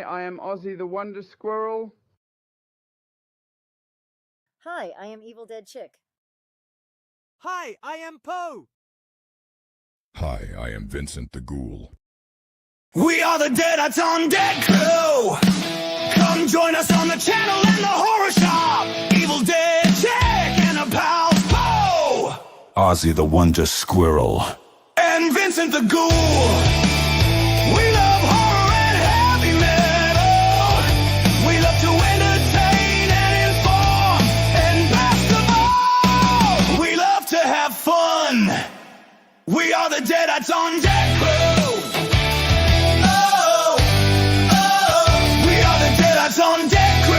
I am Ozzy the Wonder Squirrel. Hi, I am Evil Dead Chick. Hi, I am Poe. Hi, I am Vincent the Ghoul. We are the Dead That's on Deck crew. Come join us on the channel and the horror shop. Evil Dead Chick and a pals Poe, Ozzy the Wonder Squirrel, and Vincent the Ghoul. We love horror and heavy metal. We love to entertain and inform, and best of all, we love to have fun. We are the Dead That's on Deck crew. That's on deck crew.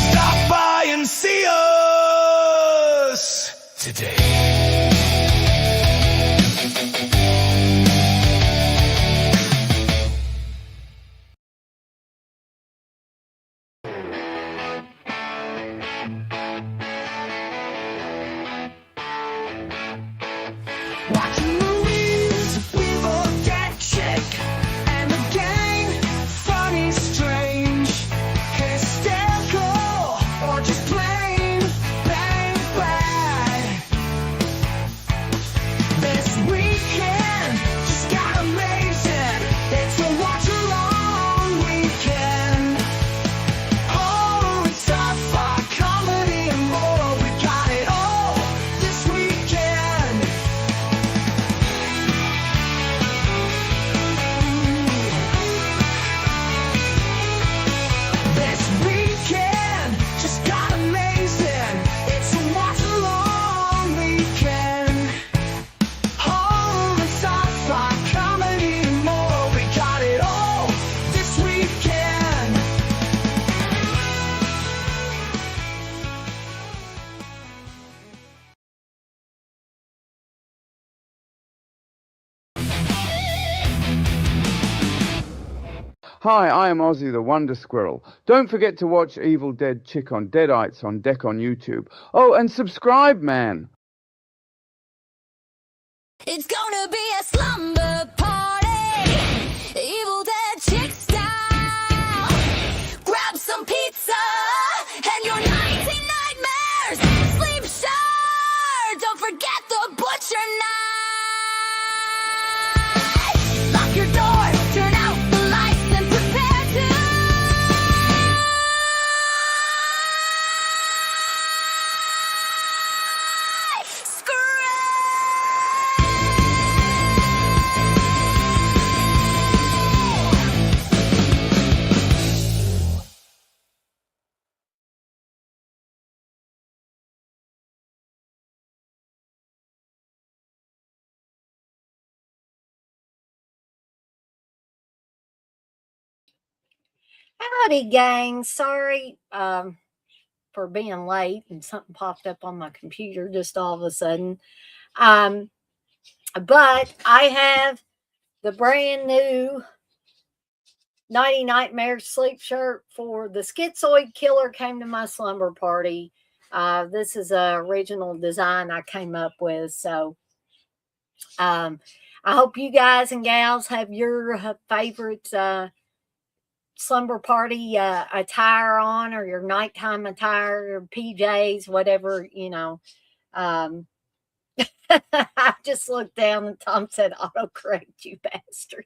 Stop by and see us today. Watching movies, we both get chick. Hi, I am Ozzy the Wonder Squirrel. Don't forget to watch Evil Dead Chick on Deadites on Deck on YouTube. Oh, and subscribe, man. It's gonna be a slumber party, Evil Dead Chick style. Grab some pizza and your Nighty Nightmares SleepShirt. Don't forget the butcher knife. Lock your door, turn out the lights, and prepare to Howdy, gang. Sorry for being late and something popped up on my computer just all of a sudden. But I have the brand new Nighty Nightmares SleepShirt for the Schizoid Killer came to my slumber party. This is an original design I came up with. So I hope you guys and gals have your favorite slumber party attire on, or your nighttime attire, or PJs, whatever, you know. I just looked down and Tom said, autocorrect, you bastard.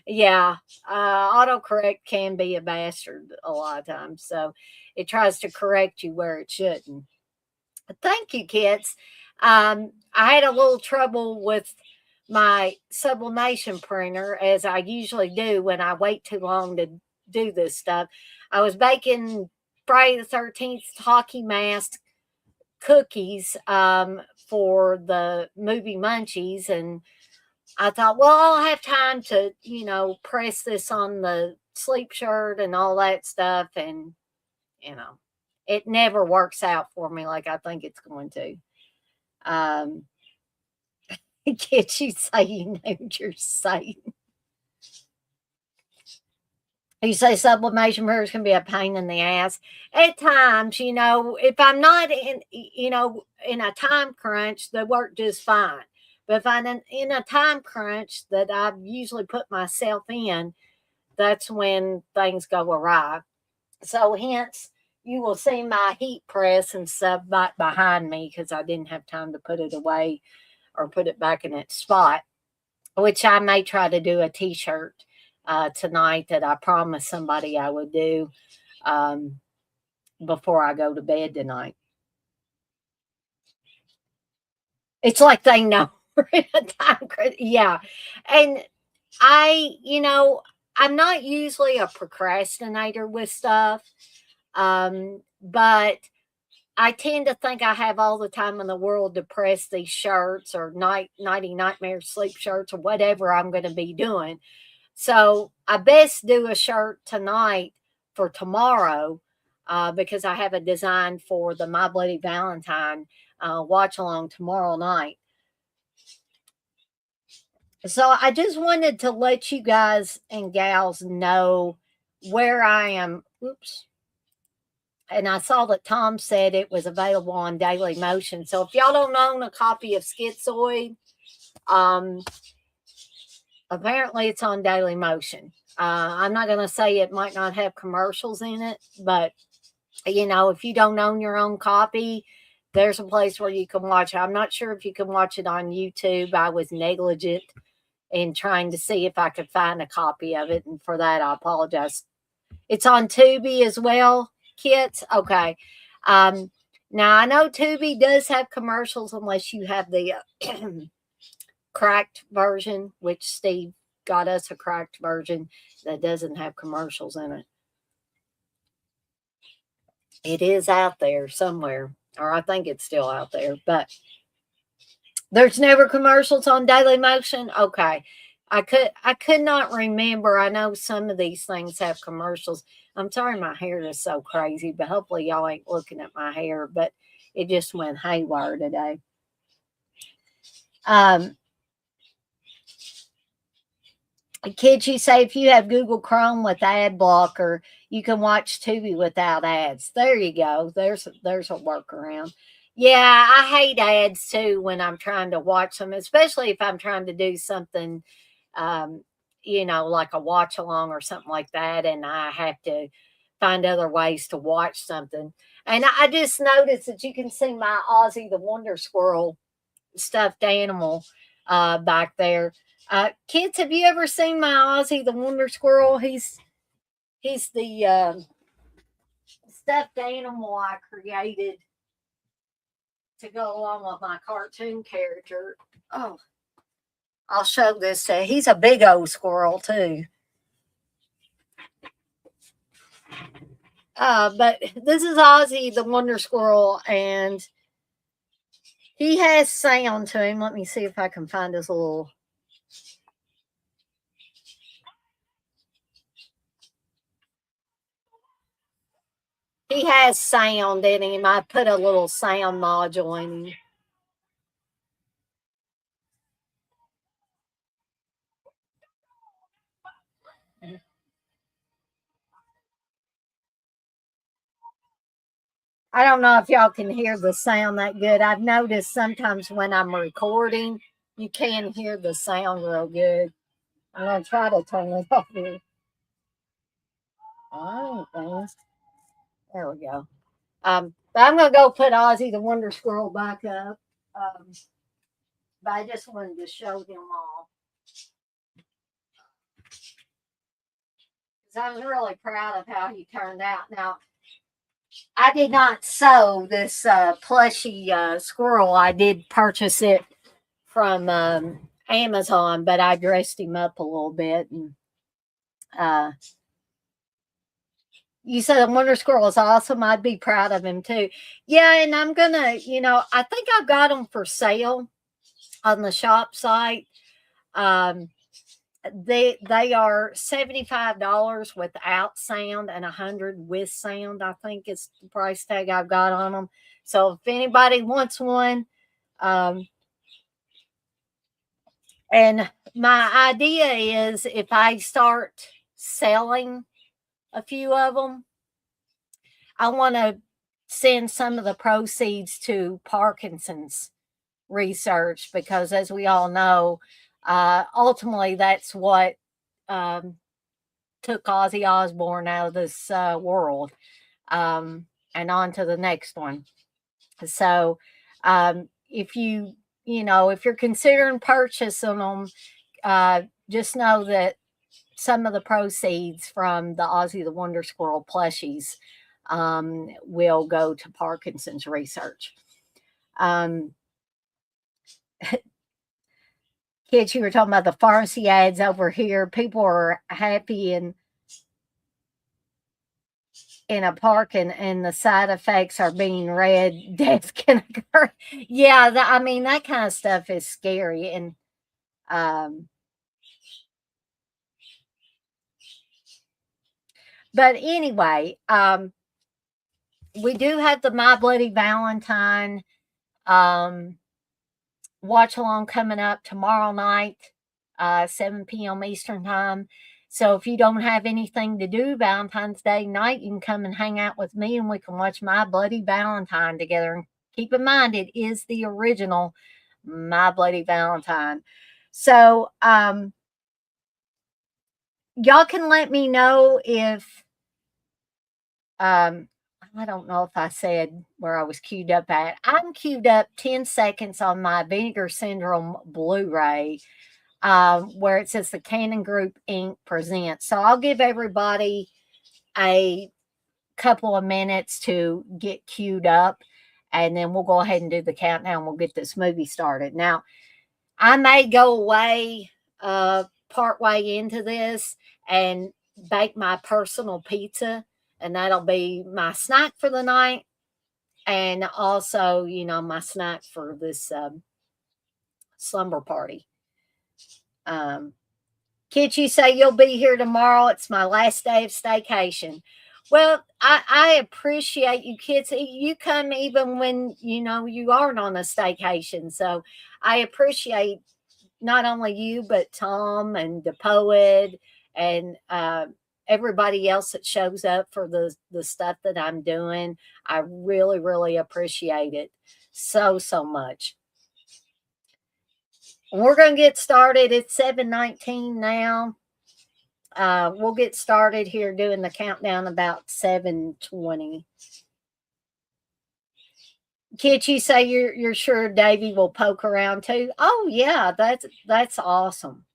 Yeah, autocorrect can be a bastard a lot of times. So it tries to correct you where it shouldn't. But thank you, kids. I had a little trouble with my sublimation printer, as I usually do when I wait too long to do this stuff. I was baking Friday the 13th hockey mask cookies for the movie Munchies, and I thought, well, I'll have time to, you know, press this on the SleepShirt and all that stuff, and you know, it never works out for me like I think it's going to. Can't you say you know what you're saying? You say sublimation printers can be a pain in the ass at times. You know, if I'm not in, you know, in a time crunch, they work just fine. But if I'm in a time crunch that I've usually put myself in, that's when things go awry. So hence, you will see my heat press and stuff back behind me because I didn't have time to put it away or put it back in its spot, which I may try to do a t-shirt tonight that I promised somebody I would do before I go to bed tonight. It's like they know we're in a time crunch. Yeah. And I'm not usually a procrastinator with stuff, but I tend to think I have all the time in the world to press these shirts or Nighty Nightmares SleepShirts or whatever I'm going to be doing. So I best do a shirt tonight for tomorrow because I have a design for the My Bloody Valentine watch along tomorrow night. So I just wanted to let you guys and gals know where I am. Oops. And I saw that Tom said it was available on Daily Motion. So if y'all don't own a copy of Schizoid, apparently it's on Daily Motion. I'm not going to say it might not have commercials in it, but if you don't own your own copy, there's a place where you can watch it. I'm not sure if you can watch it on YouTube. I was negligent in trying to see if I could find a copy of it. And for that, I apologize. It's on Tubi as well, kids. Okay. Now, I know Tubi does have commercials unless you have the cracked version, which Steve got us a cracked version that doesn't have commercials in it. It is out there somewhere, or I think it's still out there, but there's never commercials on Daily Motion. Okay. I could not remember. I know some of these things have commercials. I'm sorry my hair is so crazy, but hopefully y'all ain't looking at my hair, but it just went haywire today. Kids, you say if you have Google Chrome with ad blocker, you can watch Tubi without ads. There you go. There's a workaround. Yeah, I hate ads too when I'm trying to watch them, especially if I'm trying to do something, like a watch along or something like that, and I have to find other ways to watch something. And I just noticed that you can see my Ozzy the Wonder Squirrel stuffed animal back there. Kids, have you ever seen my Ozzy the Wonder Squirrel? He's the stuffed animal I created to go along with my cartoon character. Oh, I'll show this to you. He's a big old squirrel too. But this is Ozzy the Wonder Squirrel, and he has sound to him. Let me see if I can find his little... He has sound in him. I put a little sound module in him. I don't know if y'all can hear the sound that good. I've noticed sometimes when I'm recording, you can hear the sound real good. I'm going to try to turn it off here. All right, there we go. But I'm going to go put Ozzy the Wonder Squirrel back up. But I just wanted to show him all. Because I was really proud of how he turned out. Now, I did not sew this plushy squirrel. I did purchase it from Amazon, but I dressed him up a little bit. And you said the Wonder Squirrel is awesome. I'd be proud of him too. Yeah, and I'm gonna, I think I've got them for sale on the shop site. They are $75 without sound and $100 with sound. I think it's the price tag I've got on them. So if anybody wants one, and my idea is if I start selling a few of them, I want to send some of the proceeds to Parkinson's research, because as we all know, ultimately that's what took Ozzy Osbourne out of this world, and on to the next one. So if if you're considering purchasing them, just know that some of the proceeds from the Ozzy the Wonder Squirrel plushies will go to Parkinson's research. Kids, you were talking about the pharmacy ads over here. People are happy in a park, and the side effects are being read. Death can occur. Yeah, I mean, that kind of stuff is scary. And but anyway, we do have the My Bloody Valentine watch along coming up tomorrow night, 7 p.m. Eastern time. So if you don't have anything to do Valentine's Day night, you can come and hang out with me and we can watch My Bloody Valentine together. And keep in mind, it is the original My Bloody Valentine. So y'all can let me know if I don't know if I said where I was queued up at. I'm queued up 10 seconds on my Vinegar Syndrome Blu-ray, where it says the Canon Group Inc. presents. So I'll give everybody a couple of minutes to get queued up, and then we'll go ahead and do the countdown. We'll get this movie started. Now, I may go away part way into this and bake my personal pizza, and that'll be my snack for the night, and also, my snack for this slumber party. Kids, you say you'll be here tomorrow. It's my last day of staycation. Well, I appreciate you kids. You come even when, you aren't on a staycation. So I appreciate not only you, but Tom and the poet and everybody else that shows up for the stuff that I'm doing. I really, really appreciate it so much. We're going to get started. It's 7:19 now. We'll get started here doing the countdown about 7:20. Kids, you say you're sure Davey will poke around too? Oh yeah, that's awesome.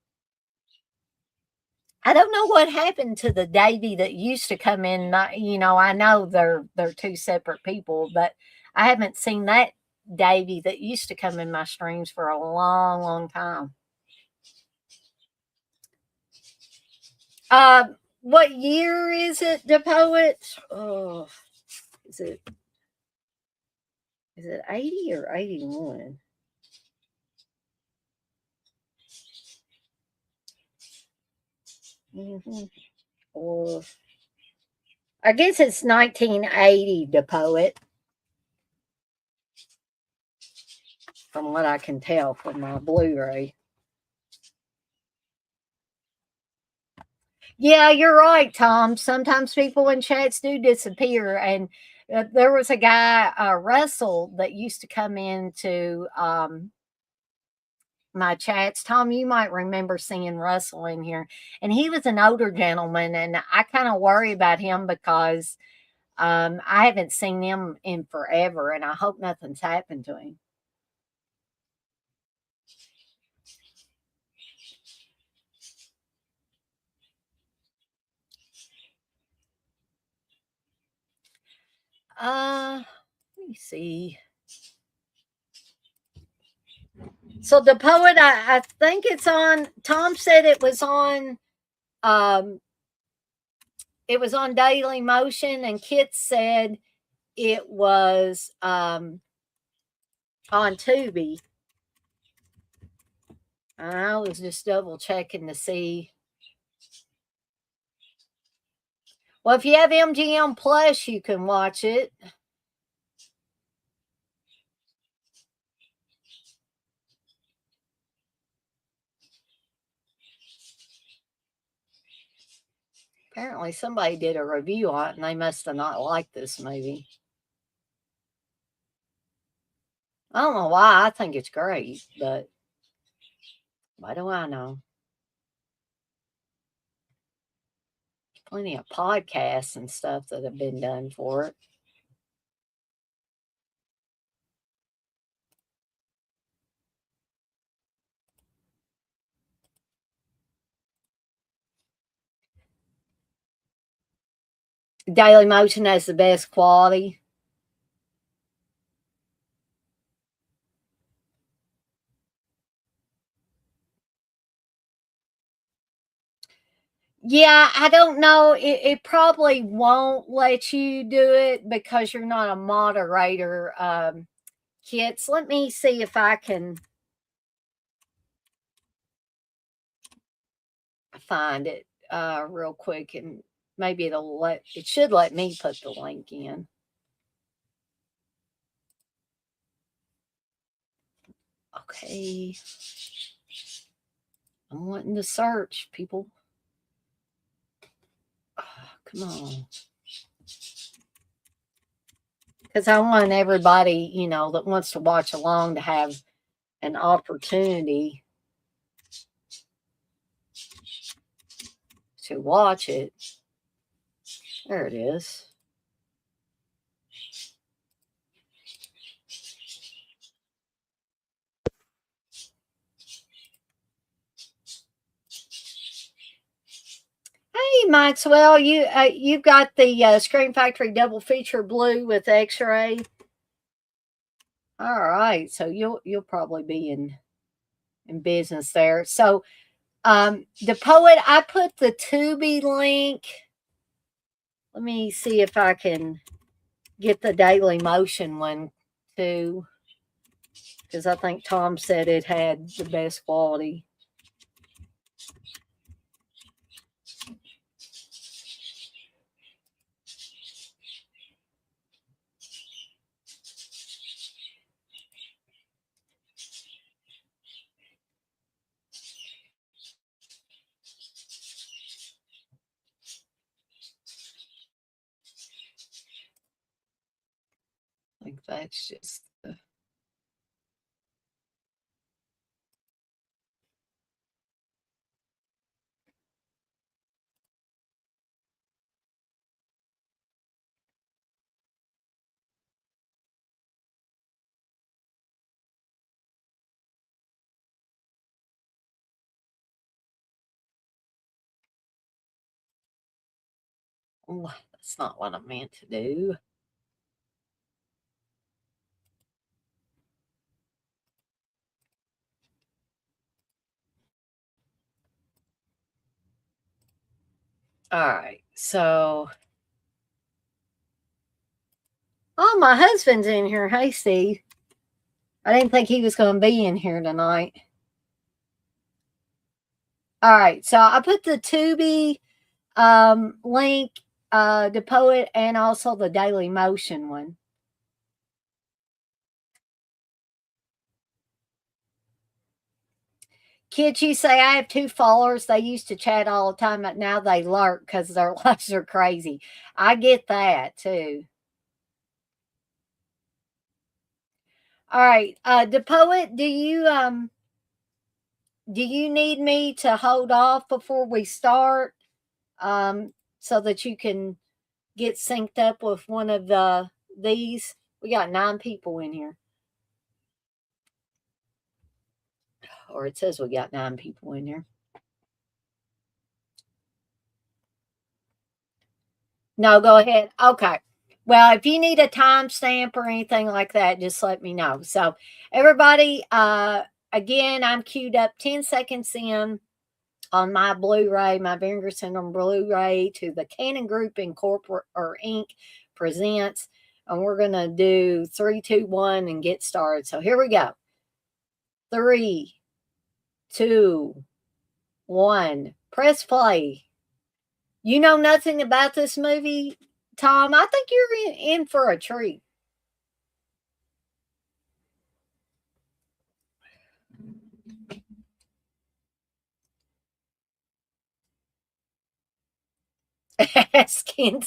I don't know what happened to the Davey that used to come in. I know they're two separate people, but I haven't seen that Davey that used to come in my streams for a long time. What year is it, the poet? Oh, is it 80 or 81? Or I guess it's 1980, the poet, from what I can tell from my Blu-ray. Yeah, you're right, Tom. Sometimes people in chats do disappear. And there was a guy, Russell, that used to come into my chats. Tom, you might remember seeing Russell in here. And he was an older gentleman. And I kind of worry about him because I haven't seen him in forever. And I hope nothing's happened to him. Let me see. So the poet, I think it's on. Tom said it was on Daily Motion, and Kit said it was on Tubi. I was just double checking to see. Well, if you have MGM Plus, you can watch it. Apparently somebody did a review on it and they must have not liked this movie. I don't know why I think it's great, but what do I know? Plenty of podcasts and stuff that have been done for it. Daily Motion has the best quality. Yeah, I don't know. It probably won't let you do it because you're not a moderator, Kits. Let me see if I can find it real quick, and maybe it should let me put the link in. Okay. I'm wanting to search, people. Oh, come on. Because I want everybody, that wants to watch along to have an opportunity to watch it. There it is. Hey, Maxwell, you've got the Screen Factory double feature blue with X-ray. All right, so you'll probably be in business there. So, the Poet, I put the Tubi link. Let me see if I can get the Daily Motion one too, because I think Tom said it had the best quality. I think that's just the... Oh, that's not what I meant to do. All right, so... Oh, my husband's in here. Hey, Steve. I didn't think he was going to be in here tonight. All right, so I put the Tubi link, the Poet, and also the Daily Motion one. Kids, you say I have 2 followers. They used to chat all the time, but now they lurk because their lives are crazy. I get that too. All right, the Poet, do you need me to hold off before we start, so that you can get synced up with one of these? We got 9 people in here. Or it says we got 9 people in here. No, go ahead. Okay. Well, if you need a timestamp or anything like that, just let me know. So, everybody, again, I'm queued up 10 seconds in on my Blu-ray, my Vinegar Syndrome Blu-ray, to the Canon Group Inc. presents, and we're gonna do 3, 2, 1 and get started. So here we go. 3, 2, 1. Press play. You know nothing about this movie, Tom? I think you're in for a treat. Skin.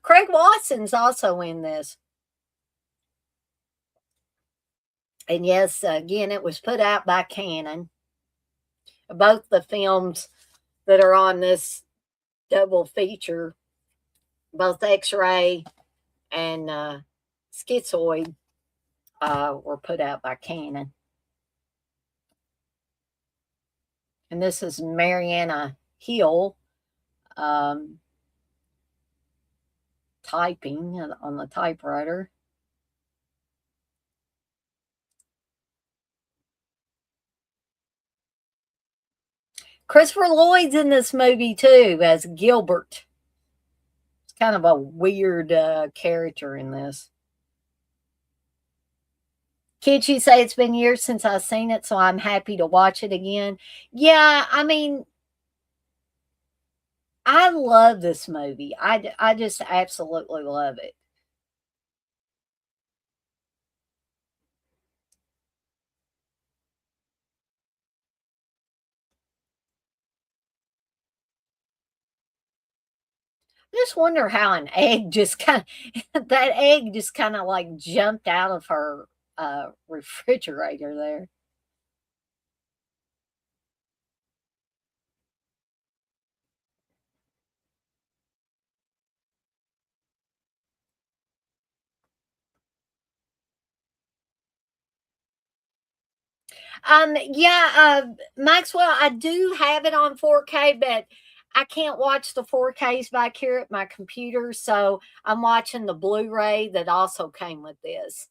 Craig Watson's also in this. And yes, again, it was put out by Canon. Both the films that are on this double feature, both X-Ray and Schizoid, were put out by Canon. And this is Mariana Hill typing on the typewriter. Christopher Lloyd's in this movie too as Gilbert. It's kind of a weird character in this. Kids, you say it's been years since I've seen it, so I'm happy to watch it again. Yeah, I mean, I love this movie. I just absolutely love it. Just wonder how an egg just kind of that egg just kind of like jumped out of her refrigerator there. Yeah, Maxwell, I do have it on 4K, but I can't watch the 4Ks back here at my computer, so I'm watching the Blu-ray that also came with this.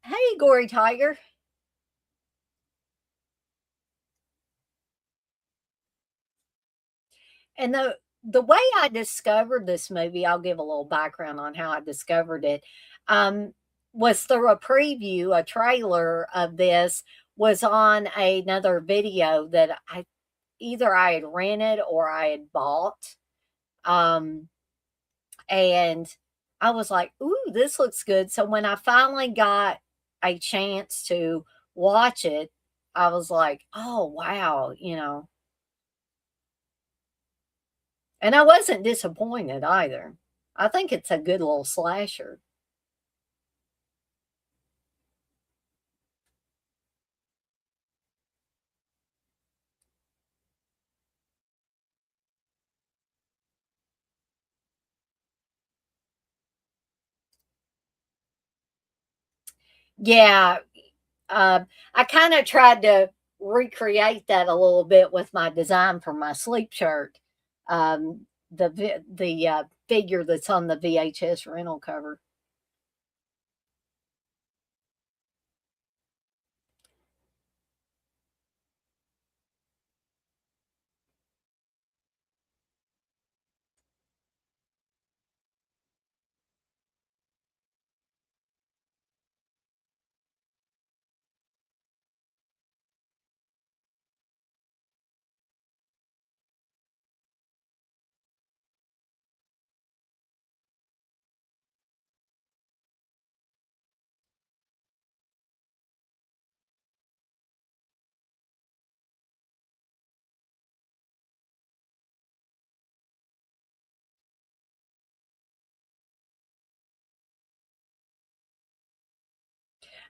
Hey, Gory Tiger. And the way I discovered this movie, I'll give a little background on how I discovered it, was through a preview, a trailer of this was on another video that either I had rented or I had bought. And I was like, ooh, this looks good. So when I finally got a chance to watch it, I was like, oh, wow, And I wasn't disappointed either. I think it's a good little slasher. Yeah, I kind of tried to recreate that a little bit with my design for my sleep shirt. The figure that's on the VHS rental cover.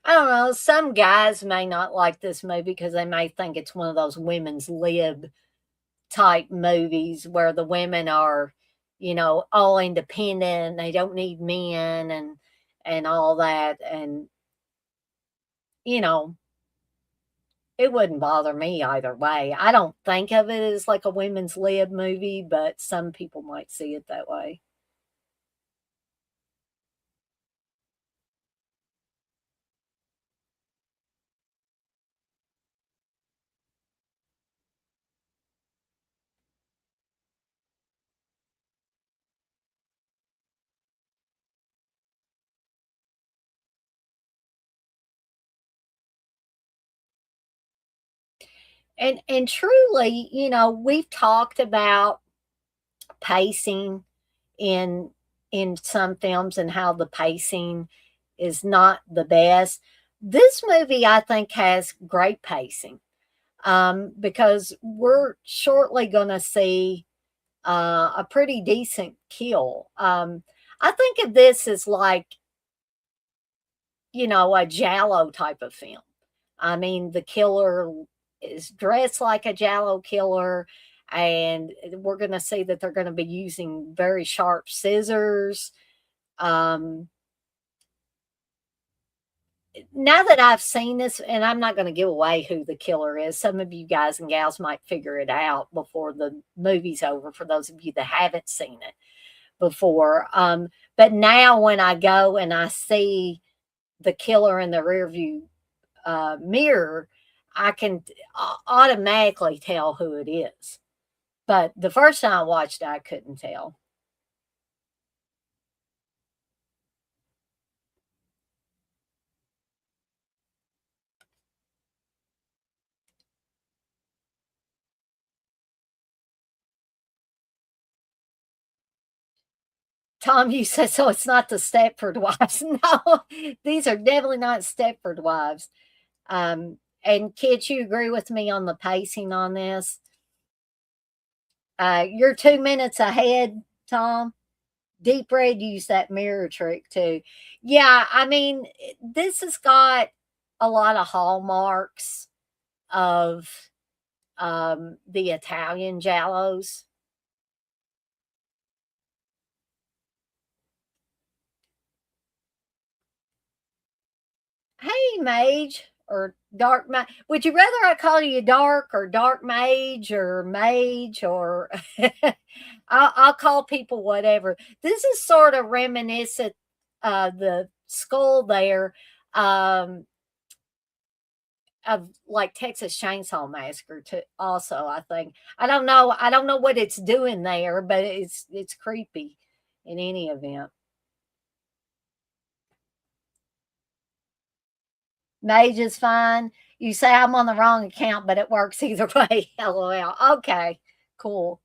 I don't know. Some guys may not like this movie because they may think it's one of those women's lib type movies where the women are, all independent. They don't need men and all that. And you know, it wouldn't bother me either way. I don't think of it as like a women's lib movie, but some people might see it that way. And truly, we've talked about pacing in some films and how the pacing is not the best. This movie, I think, has great pacing because we're shortly going to see a pretty decent kill. I think of this as like, a Jallo type of film. I mean, the killer is dressed like a Jallo killer, and we're going to see that they're going to be using very sharp scissors. Now that I've seen this, and I'm not going to give away who the killer is, some of you guys and gals might figure it out before the movie's over, for those of you that haven't seen it before. But now when I go and I see the killer in the rearview mirror, I can automatically tell who it is. But the first time I watched it, I couldn't tell. Tom, you said, so it's not the Stepford Wives. No, these are definitely not Stepford Wives. And kids, you agree with me on the pacing on this? You're 2 minutes ahead, Tom. Deep Red used that mirror trick too. Yeah, I mean, this has got a lot of hallmarks of the Italian Jallos. Hey, Mage or Dark Mage. Would you rather I call you Dark or Dark Mage or Mage or I'll call people whatever. This is sort of reminiscent the skull there of like Texas Chainsaw Massacre too. Also, I think I don't know what it's doing there, but it's creepy in any event. Mage is fine. You say I'm on the wrong account, but it works either way. LOL. Okay, cool.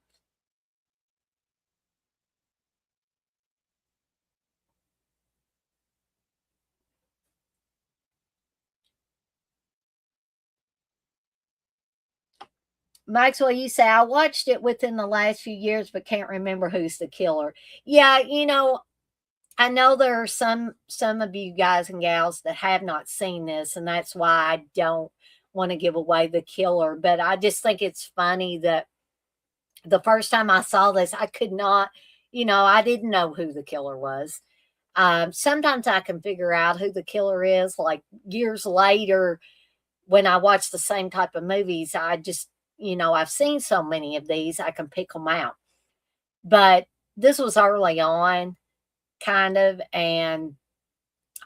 Maxwell, you say I watched it within the last few years, but can't remember who's the killer. Yeah, I know there are some of you guys and gals that have not seen this, and that's why I don't want to give away the killer. But I just think it's funny that the first time I saw this, I could not, I didn't know who the killer was. Sometimes I can figure out who the killer is, like years later when I watch the same type of movies. I just, I've seen so many of these, I can pick them out. But this was early on, kind of, and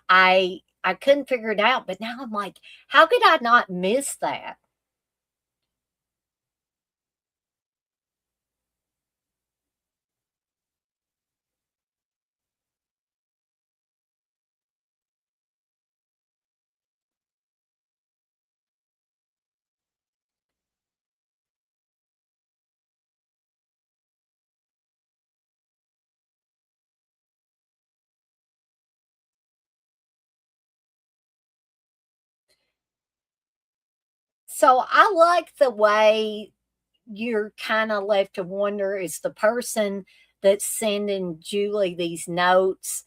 I couldn't figure it out. But now I'm like, how could I not miss that? So I like the way you're kind of left to wonder, is the person that's sending Julie these notes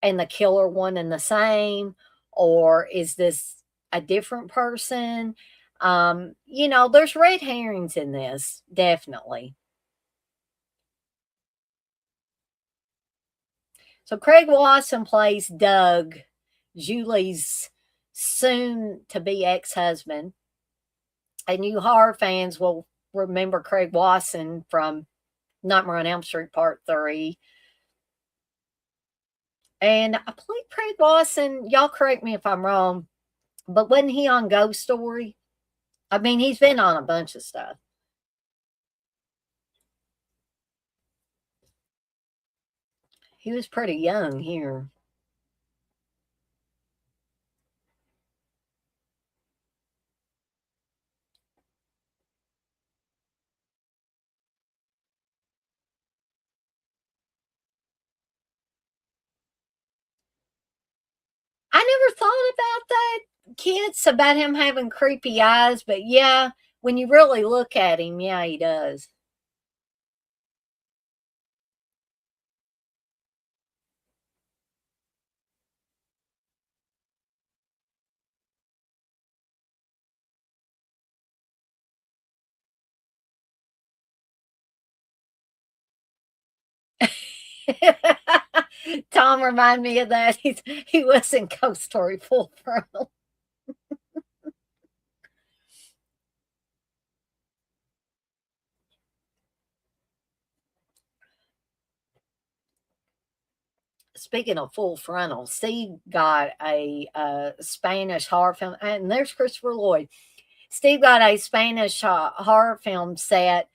and the killer one and the same, or is this a different person? There's red herrings in this, definitely. So Craig Wasson plays Doug, Julie's soon to be ex-husband. And you horror fans will remember Craig Wasson from Nightmare on Elm Street Part 3. And I believe Craig Wasson, y'all correct me if I'm wrong, but wasn't he on Ghost Story? I mean, he's been on a bunch of stuff. He was pretty young here. I never thought about that, kids, about him having creepy eyes, but yeah, when you really look at him, yeah, he does. Tom reminded me of that. He was in Ghost Story Full Frontal. Speaking of Full Frontal, Steve got a Spanish horror film, and there's Christopher Lloyd. Steve got a Spanish horror film set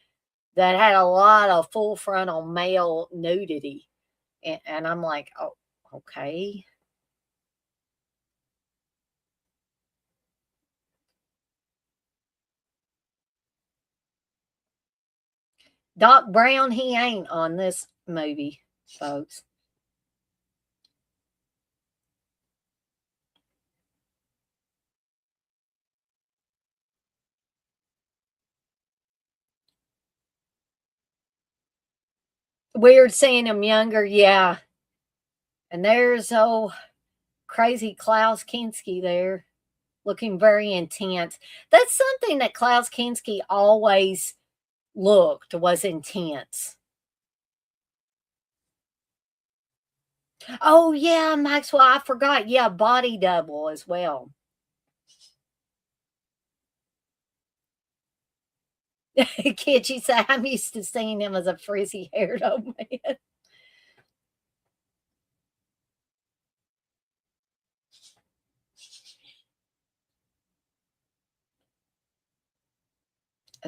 that had a lot of full frontal male nudity. And I'm like, oh, okay. Doc Brown, he ain't on this movie, folks. Weird seeing him younger, yeah. And there's crazy Klaus Kinski there, looking very intense. That's something that Klaus Kinski always was intense. Oh yeah, Maxwell, I forgot. Yeah, Body Double as well. Kid, she said, I'm used to seeing him as a frizzy haired old man.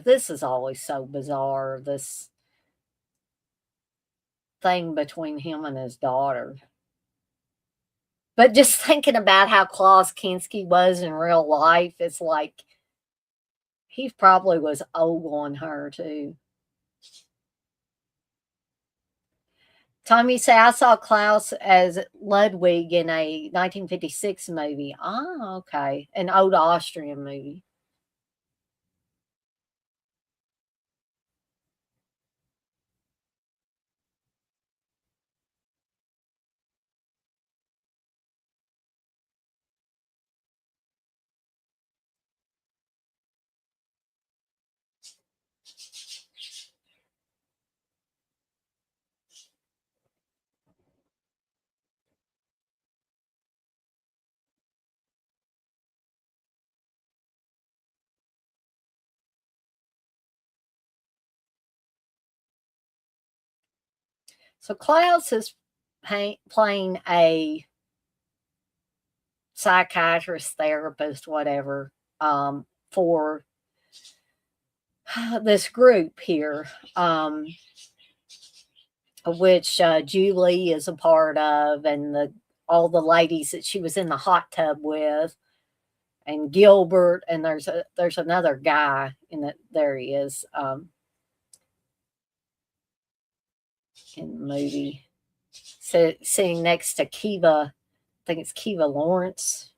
This is always so bizarre, this thing between him and his daughter. But just thinking about how Klaus Kinski was in real life, it's like he probably was old on her too. Tommy said, I saw Klaus as Ludwig in a 1956 movie. Ah, okay. An old Austrian movie. So Klaus is playing a psychiatrist, therapist, whatever, for this group here, which Julie is a part of, and all the ladies that she was in the hot tub with, and Gilbert, and there's another guy in it. There he is in the movie, sitting next to Kiva. I think it's Kiva Lawrence.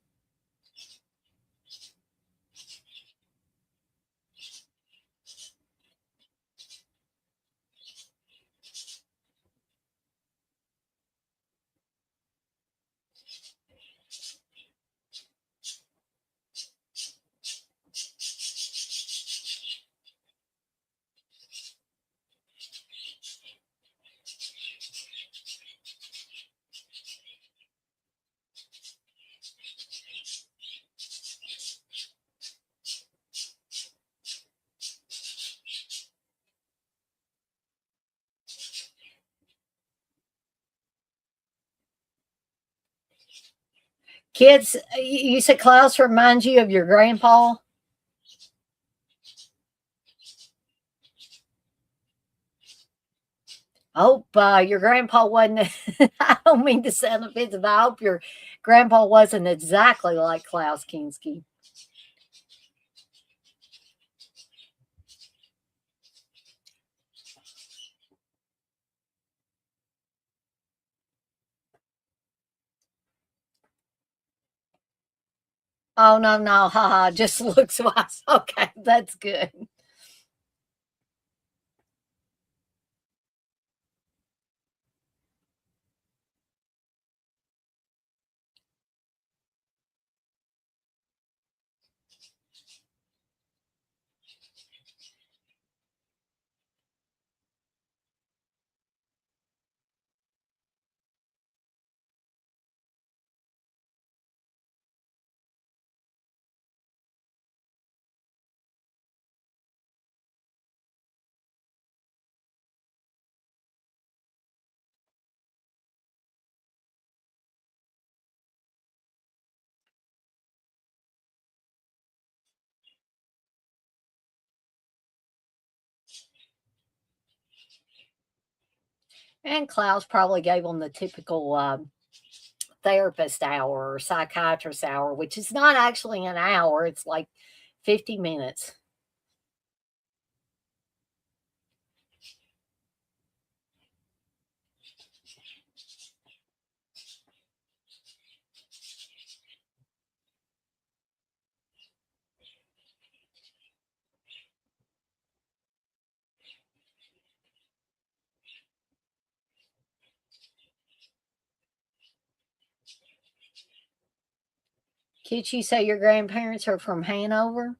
Kids, you said Klaus reminds you of your grandpa? I hope your grandpa wasn't, I don't mean to sound offensive, I hope your grandpa wasn't exactly like Klaus Kinski. Oh, no, haha, just looks wise. Okay, that's good. And Klaus probably gave them the typical therapist hour or psychiatrist hour, which is not actually an hour, it's like 50 minutes. Could you say your grandparents are from Hanover?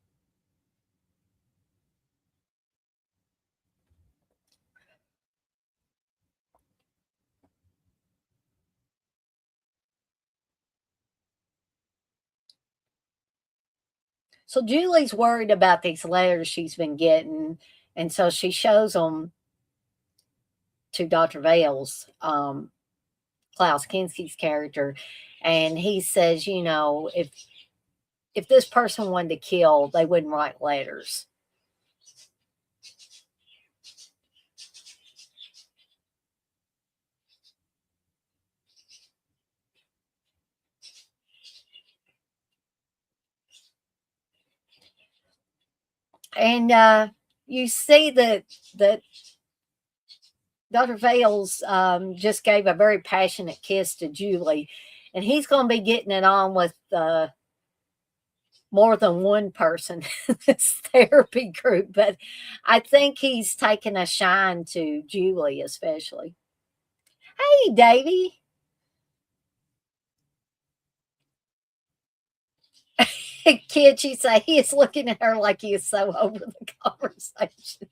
So Julie's worried about these letters she's been getting, and so she shows them to Dr. Vale's, Klaus Kinski's character, and he says, if this person wanted to kill, they wouldn't write letters. And you see that Dr. Vales just gave a very passionate kiss to Julie, and he's going to be getting it on with more than one person in this therapy group. But I think he's taking a shine to Julie, especially. Hey, Davy. Kid, she say he is looking at her like he is so over the conversation.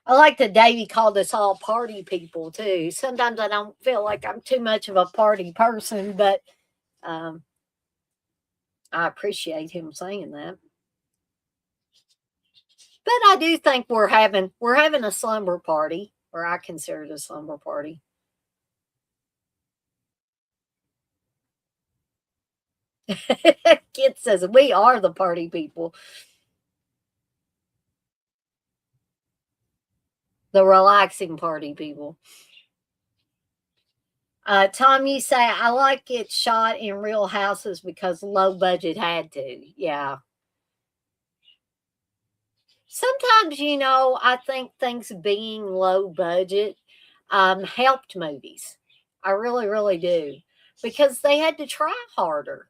I like that Davy called us all party people too. Sometimes I don't feel like I'm too much of a party person, but I appreciate him saying that. But I do think we're having a slumber party, or I consider it a slumber party. Kid says we are the party people. The relaxing party people. Tom, you say, I like it shot in real houses because low budget had to. Yeah. Sometimes, I think things being low budget helped movies. I really, really do. Because they had to try harder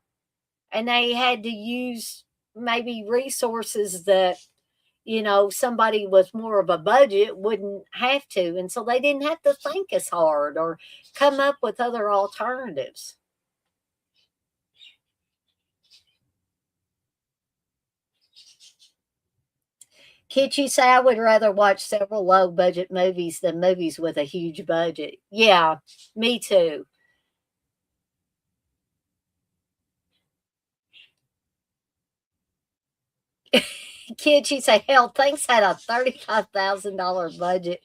and they had to use maybe resources that somebody with more of a budget wouldn't have to. And so they didn't have to think as hard or come up with other alternatives. Kid, you say I would rather watch several low budget movies than movies with a huge budget. Yeah, me too. Kid, she say, hell, Thanks had a $35,000 budget.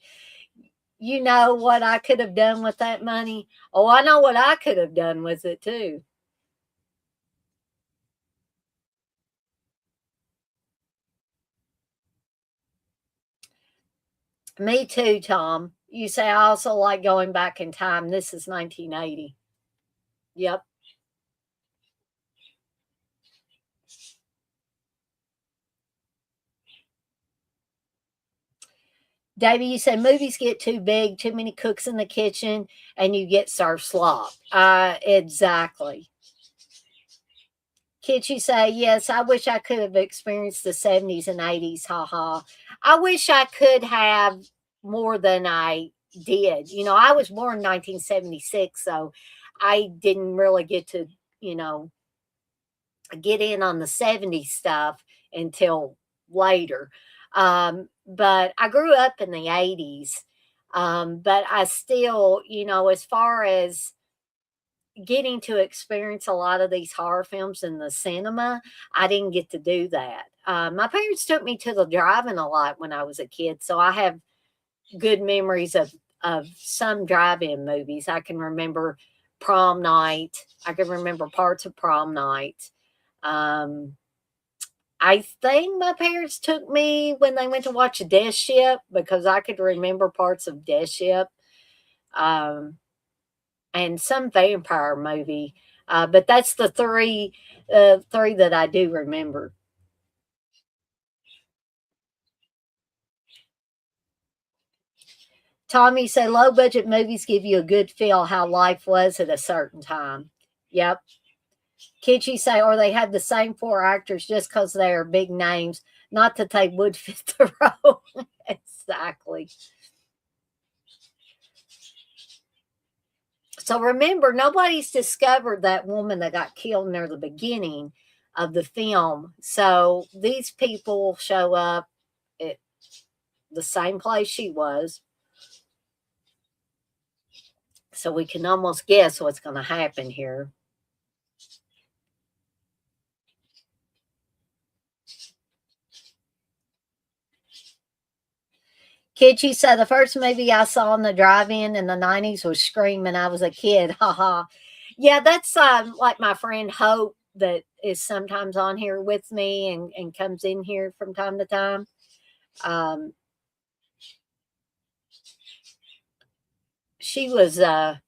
You know what I could have done with that money? Oh, I know what I could have done with it too. Me too, Tom. You say I also like going back in time. This is 1980. Yep. Davey, you said movies get too big, too many cooks in the kitchen, and you get served slop. Exactly. Kid, you say, yes, I wish I could have experienced the 70s and 80s. Ha ha. I wish I could have more than I did. I was born in 1976, so I didn't really get to, get in on the 70s stuff until later. But I grew up in the 80s. But I still, as far as getting to experience a lot of these horror films in the cinema, I didn't get to do that. My parents took me to the drive-in a lot when I was a kid, so I have good memories of some drive-in movies. I can remember Prom Night. I can remember parts of Prom Night. I think my parents took me when they went to watch Death Ship because I could remember parts of Death Ship. And some vampire movie. But that's the three that I do remember. Tommy said low budget movies give you a good feel how life was at a certain time. Yep. Kitschy say, or they have the same four actors just because they are big names, not that they would fit the role. Exactly. So remember, nobody's discovered that woman that got killed near the beginning of the film. So these people show up at the same place she was. So we can almost guess what's going to happen here. Kitschy said the first movie I saw in the drive-in the 90s was Scream, and I was a kid. Haha. Yeah, that's like my friend Hope that is sometimes on here with me and comes in here from time to time. She was a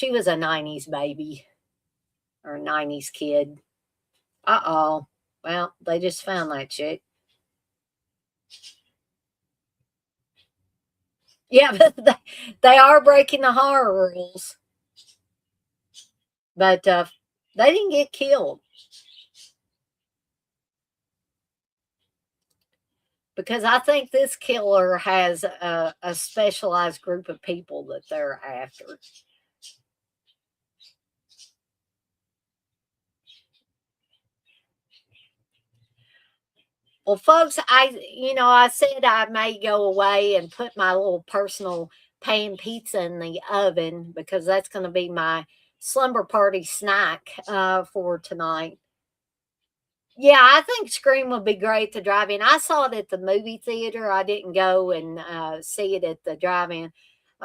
90s baby or a 90s kid. Uh-oh. Well, they just found that chick. Yeah, but they are breaking the horror rules. But they didn't get killed. Because I think this killer has a specialized group of people that they're after. Well, folks, I said I may go away and put my little personal pan pizza in the oven because that's going to be my slumber party snack for tonight. Yeah, I think Scream would be great to drive in. I saw it at the movie theater. I didn't go and see it at the drive-in.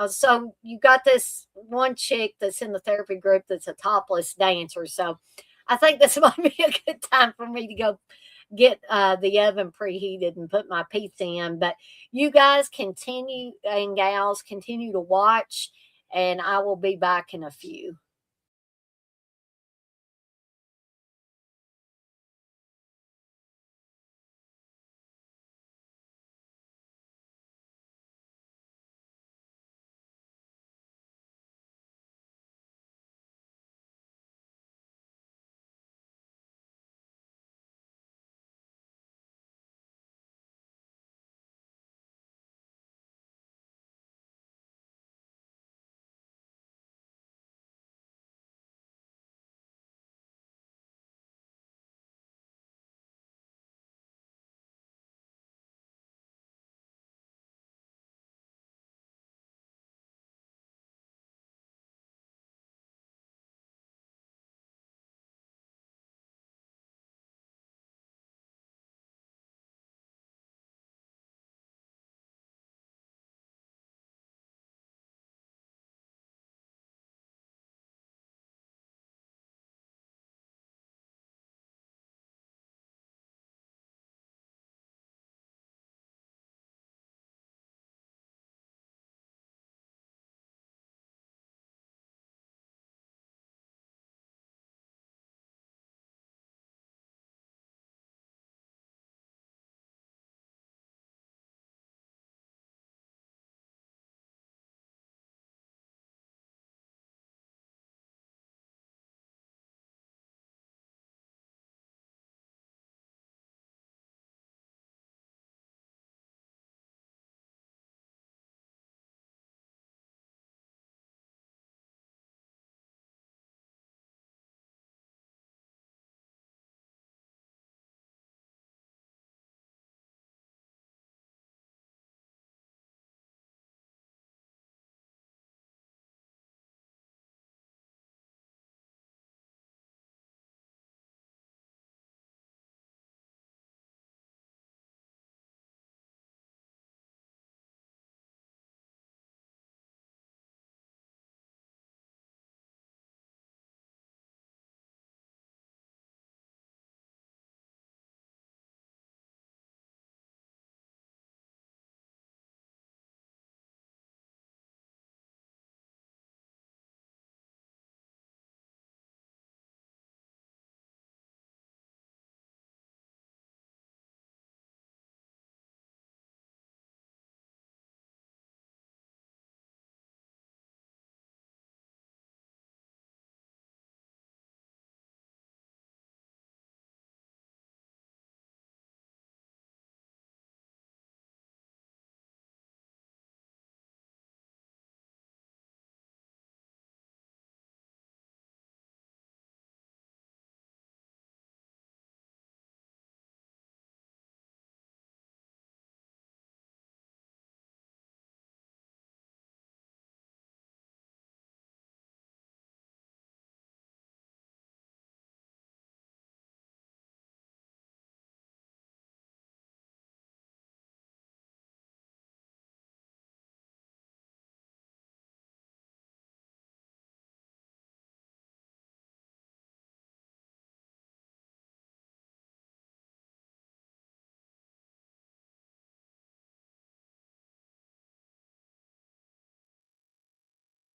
So you got this one chick that's in the therapy group that's a topless dancer. So I think this might be a good time for me to go get the oven preheated and put my pizza in. But you guys continue and gals continue to watch, and I will be back in a few.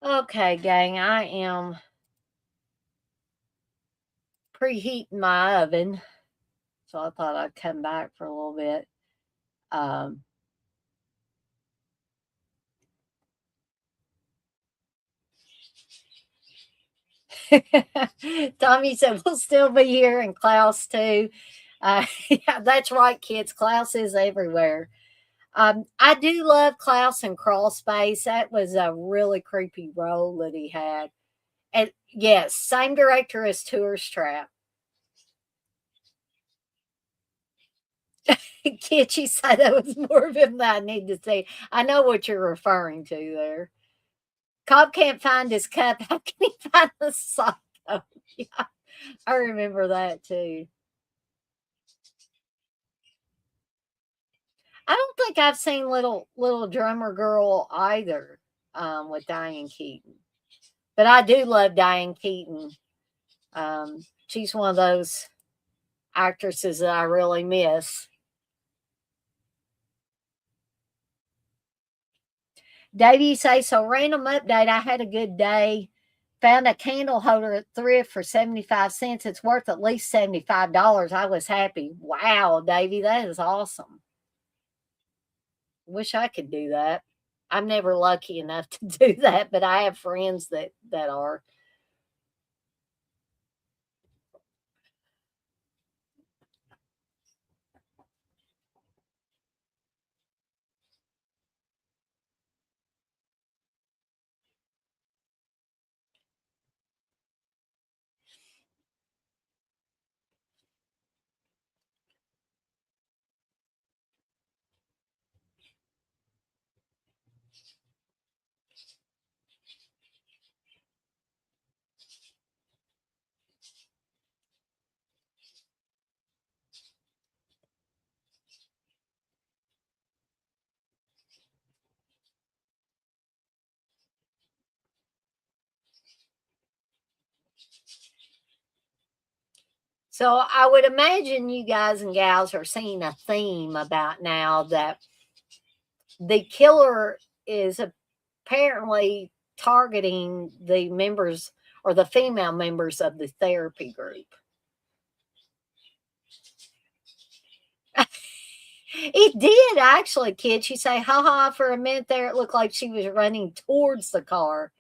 Okay, gang, I am preheating my oven. So I thought I'd come back for a little bit. Um, Tommy said we'll still be here, and Klaus too. Yeah, that's right, kids. Klaus is everywhere. I do love Klaus in Crawl Space. That was a really creepy role that he had. And yes, same director as Tourist Trap. Kid, you said that was more of him that I need to see. I know what you're referring to there. Cobb can't find his cup. How can he find the sock? Oh, yeah, I remember that too. I don't think I've seen Little Drummer Girl either, with Diane Keaton. But I do love Diane Keaton. She's one of those actresses that I really miss. Davey say so. Random update. I had a good day. Found a candle holder at thrift for 75 cents. It's worth at least $75. I was happy. Wow, Davey, that is awesome. Wish I could do that. I'm never lucky enough to do that, but I have friends that are. So I would imagine you guys and gals are seeing a theme about now that the killer is apparently targeting the members or the female members of the therapy group. It did actually, kid. She say, ha ha, for a minute there, it looked like she was running towards the car.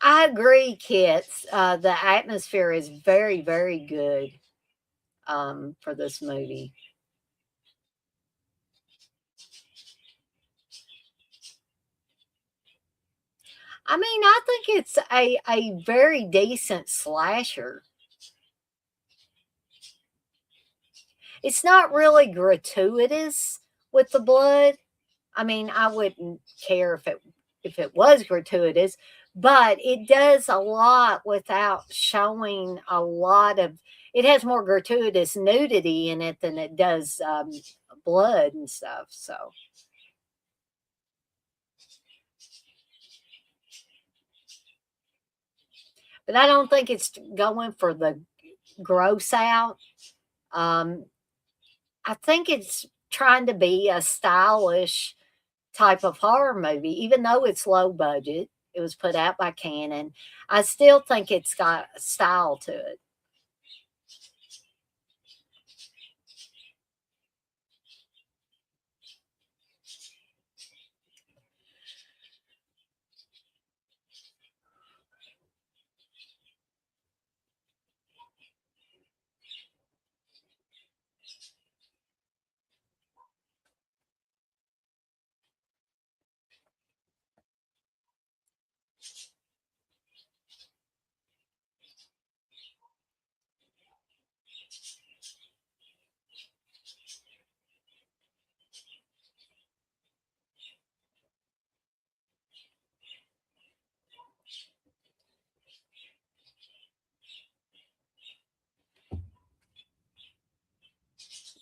I agree, Kits. The atmosphere is very, very good for this movie. I mean, I think it's a very decent slasher. It's not really gratuitous with the blood. I mean, I wouldn't care if it was gratuitous, but it does a lot without showing a lot of. It has more gratuitous nudity in it than it does blood and stuff. So, but I don't think it's going for the gross out. Um, I think it's trying to be a stylish type of horror movie, even though it's low budget. It was put out by Canon. I still think it's got style to it.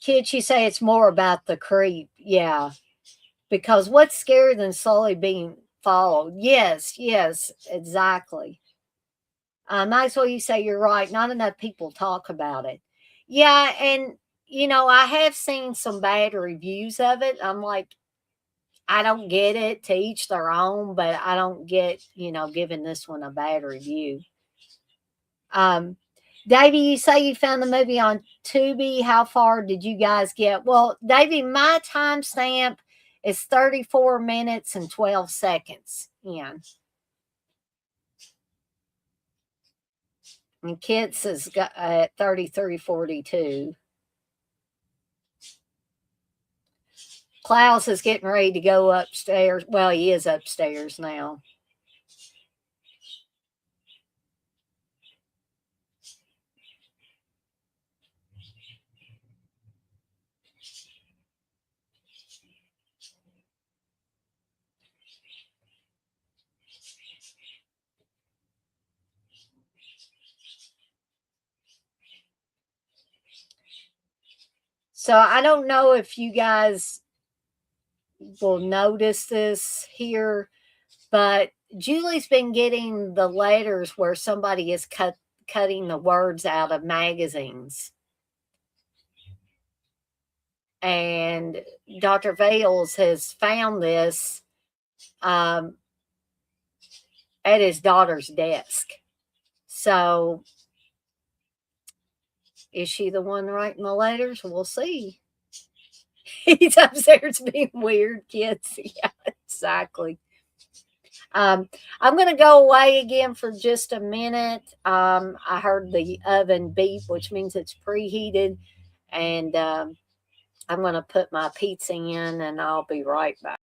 Kids, you say it's more about the creep. Yeah. Because what's scarier than slowly being followed? Yes, yes, exactly. Maxwell, you say you're right. Not enough people talk about it. Yeah, and I have seen some bad reviews of it. I'm like, I don't get it. To each their own, but I don't get, giving this one a bad review. Davey, you say you found the movie on Tubi. How far did you guys get? Well, Davey, my timestamp is 34 minutes and 12 seconds in. And Kit's is at 33:42. Klaus is getting ready to go upstairs. Well, he is upstairs now. So I don't know if you guys will notice this here, but Julie's been getting the letters where somebody is cutting the words out of magazines. And Dr. Vales has found this at his daughter's desk. So is she the one writing the letters? We'll see. He's upstairs being weird, kids. Yeah, exactly. I'm going to go away again for just a minute. I heard the oven beep, which means it's preheated. And I'm going to put my pizza in, and I'll be right back.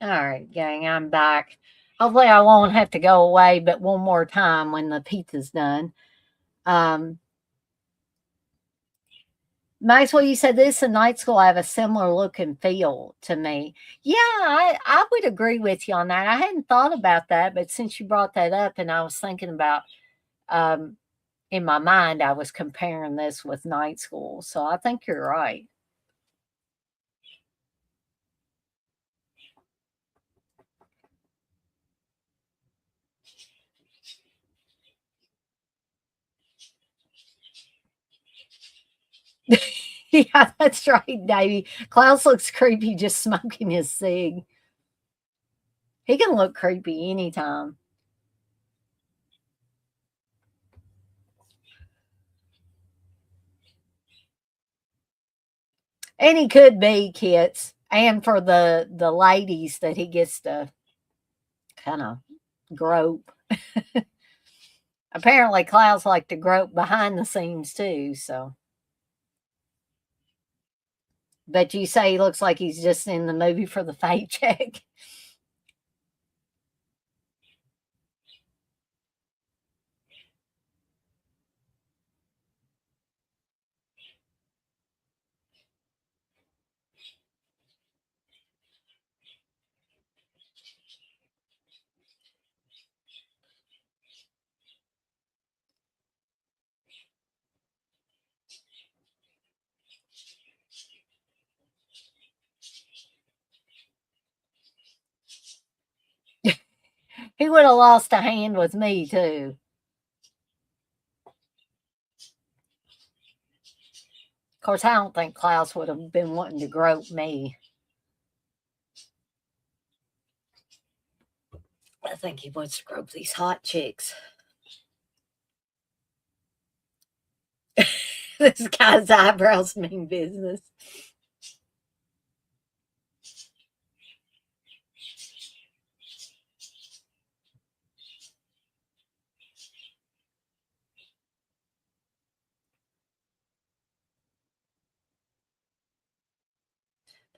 All right, gang, I'm back. Hopefully, I won't have to go away, but one more time when the pizza's done. Maxwell, you said this in night school have a similar look and feel to me. Yeah, I would agree with you on that. I hadn't thought about that, but since you brought that up, and I was thinking about, um, in my mind, I was comparing this with night school. So I think you're right. Yeah, that's right, Davey. Klaus looks creepy just smoking his cig. He can look creepy anytime. And he could be, kids. And for the ladies that he gets to kind of grope. Apparently, Klaus like to grope behind the scenes too. So, but you say he looks like he's just in the movie for the paycheck. He would have lost a hand with me too. Of course, I don't think Klaus would have been wanting to grope me. I think he wants to grope these hot chicks. This guy's eyebrows mean business.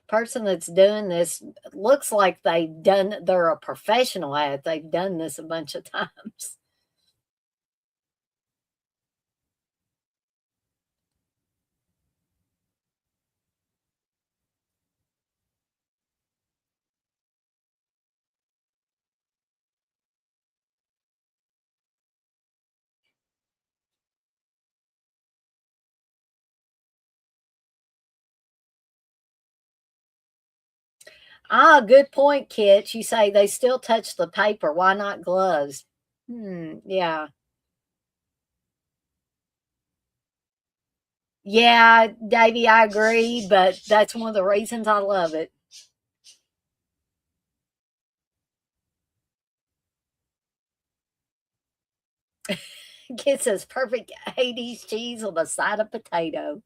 Person that's doing this looks like they're a professional at it. They've done this a bunch of times. Ah, good point, Kit. You say they still touch the paper. Why not gloves? Yeah. Yeah, Davey, I agree, but that's one of the reasons I love it. Gets us perfect 80s cheese on a side of potato.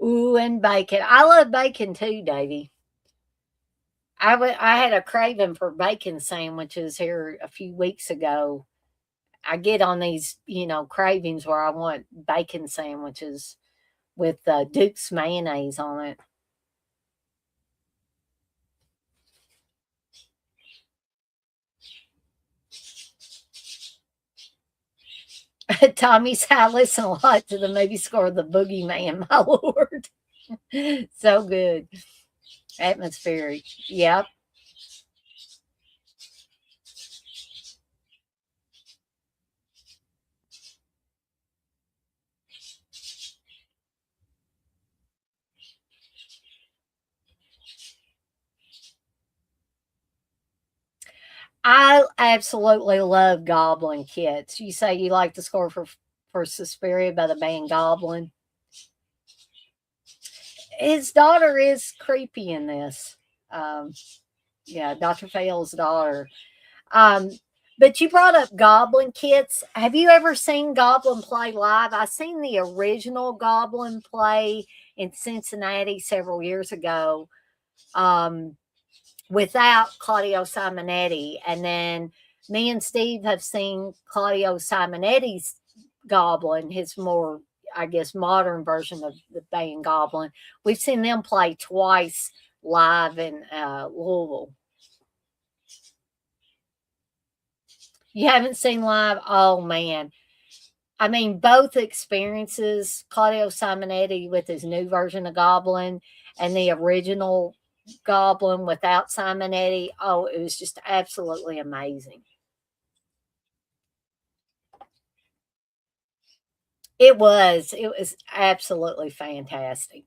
Ooh, and bacon. I love bacon too, Davey. I had a craving for bacon sandwiches here a few weeks ago. I get on these, cravings where I want bacon sandwiches with Duke's mayonnaise on it. Tommy's I listen a lot to the movie score of the Boogeyman, my lord. So good. Atmospheric. Yep. I absolutely love Goblin Kits. You say you like the score for Suspiria by the band Goblin. His daughter is creepy in this. Yeah, Dr. Fail's daughter. Um, But you brought up Goblin Kits. Have you ever seen Goblin play live? I seen the original Goblin play in Cincinnati several years ago, um, without Claudio Simonetti. And then me and Steve have seen Claudio Simonetti's Goblin, his more, I guess, modern version of the band Goblin. We've seen them play twice live in Louisville. You haven't seen live? Oh man. I mean, both experiences, Claudio Simonetti with his new version of Goblin and the original Goblin without Simonetti. Oh, it was just absolutely amazing. It was. It was absolutely fantastic.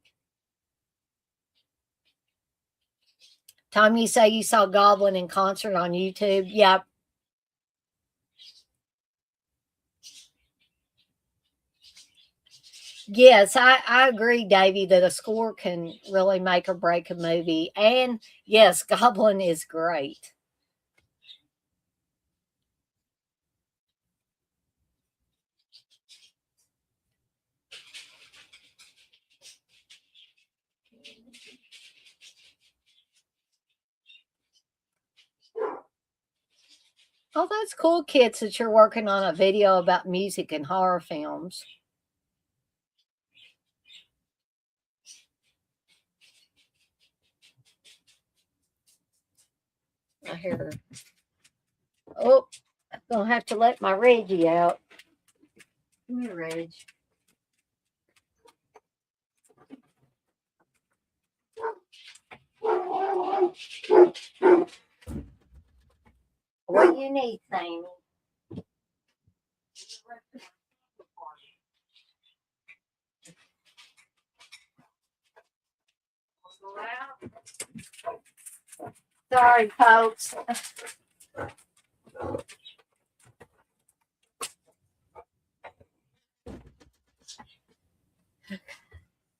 Tom, you say you saw Goblin in concert on YouTube? Yep. Yes, I agree, Davey, that a score can really make or break a movie. And yes, Goblin is great. Oh, that's cool, kids, that you're working on a video about music and horror films. I hear. Oh, I'm gonna have to let my Reggie out. Come here, Reg. What do you need, Sammy? Sorry, folks.